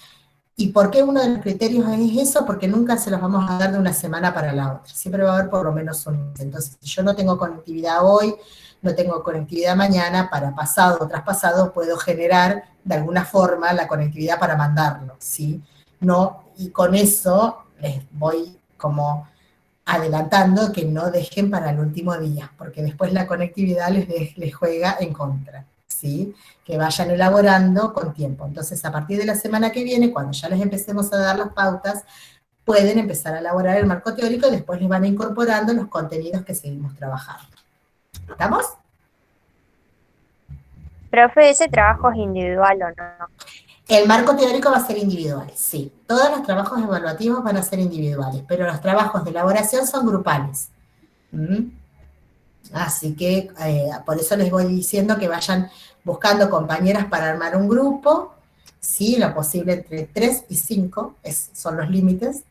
A: ¿Y por qué uno de los criterios es eso? Porque nunca se los vamos a dar de una semana para la otra, siempre va a haber por lo menos un mes. Entonces, si yo no tengo conectividad hoy, no tengo conectividad mañana, para pasado o traspasado puedo generar de alguna forma la conectividad para mandarlo, ¿sí? No, y con eso les voy como adelantando que no dejen para el último día, porque después la conectividad les juega en contra, ¿sí? Que vayan elaborando con tiempo. Entonces, a partir de la semana que viene, cuando ya les empecemos a dar las pautas, pueden empezar a elaborar el marco teórico y después les van incorporando los contenidos que seguimos trabajando. ¿Estamos?
F: Profe, ¿ese trabajo es individual o no?
A: El marco teórico va a ser individual, sí. Todos los trabajos evaluativos van a ser individuales, pero los trabajos de elaboración son grupales. Así que por eso les voy diciendo que vayan buscando compañeras para armar un grupo, sí, lo posible entre 3 y 5 son los límites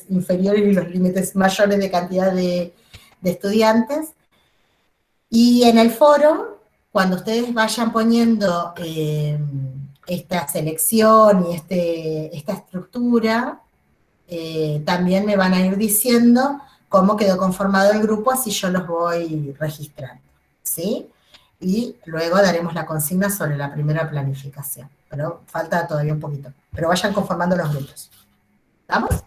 A: inferiores y los límites mayores de cantidad de estudiantes. Y en el foro, cuando ustedes vayan poniendo esta selección y esta estructura, también me van a ir diciendo cómo quedó conformado el grupo, así yo los voy registrando, ¿sí? Y luego daremos la consigna sobre la primera planificación, pero falta todavía un poquito. Pero vayan conformando los grupos. ¿Estamos?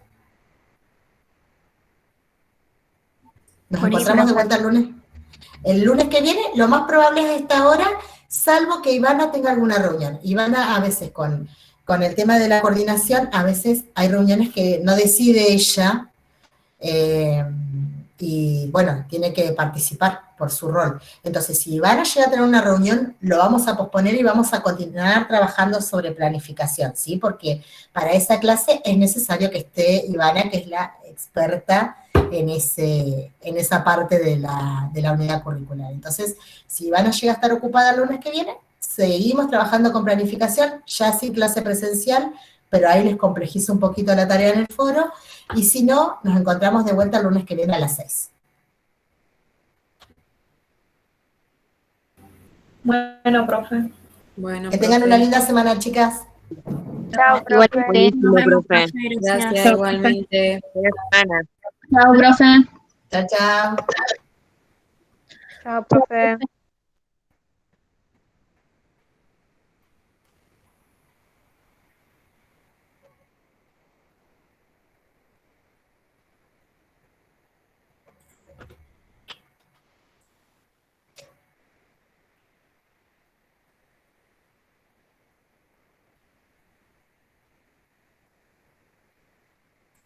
A: Nos encontramos de vuelta el lunes. El lunes que viene, lo más probable es a esta hora, salvo que Ivana tenga alguna reunión. Ivana a veces con el tema de la coordinación, a veces hay reuniones que no decide ella, y bueno, tiene que participar por su rol. Entonces, si Ivana llega a tener una reunión, lo vamos a posponer y vamos a continuar trabajando sobre planificación, ¿sí? Porque para esa clase es necesario que esté Ivana, que es la experta en esa parte de la unidad curricular. Entonces, si Ivana llega a estar ocupada el lunes que viene, seguimos trabajando con planificación, ya sin clase presencial, pero ahí les complejizo un poquito la tarea en el foro, y si no, nos encontramos de vuelta el lunes que viene a las 6.
D: Bueno, profe.
E: Bueno,
A: Que tengan una linda semana, chicas.
F: Chao,
G: Igual
F: profe.
G: buenísimo,
I: Nos vemos,
G: profe.
I: profe,
E: gracias igualmente.
F: Buena semana.
I: Chao, profe.
A: Chao, chao.
F: Chao, profe.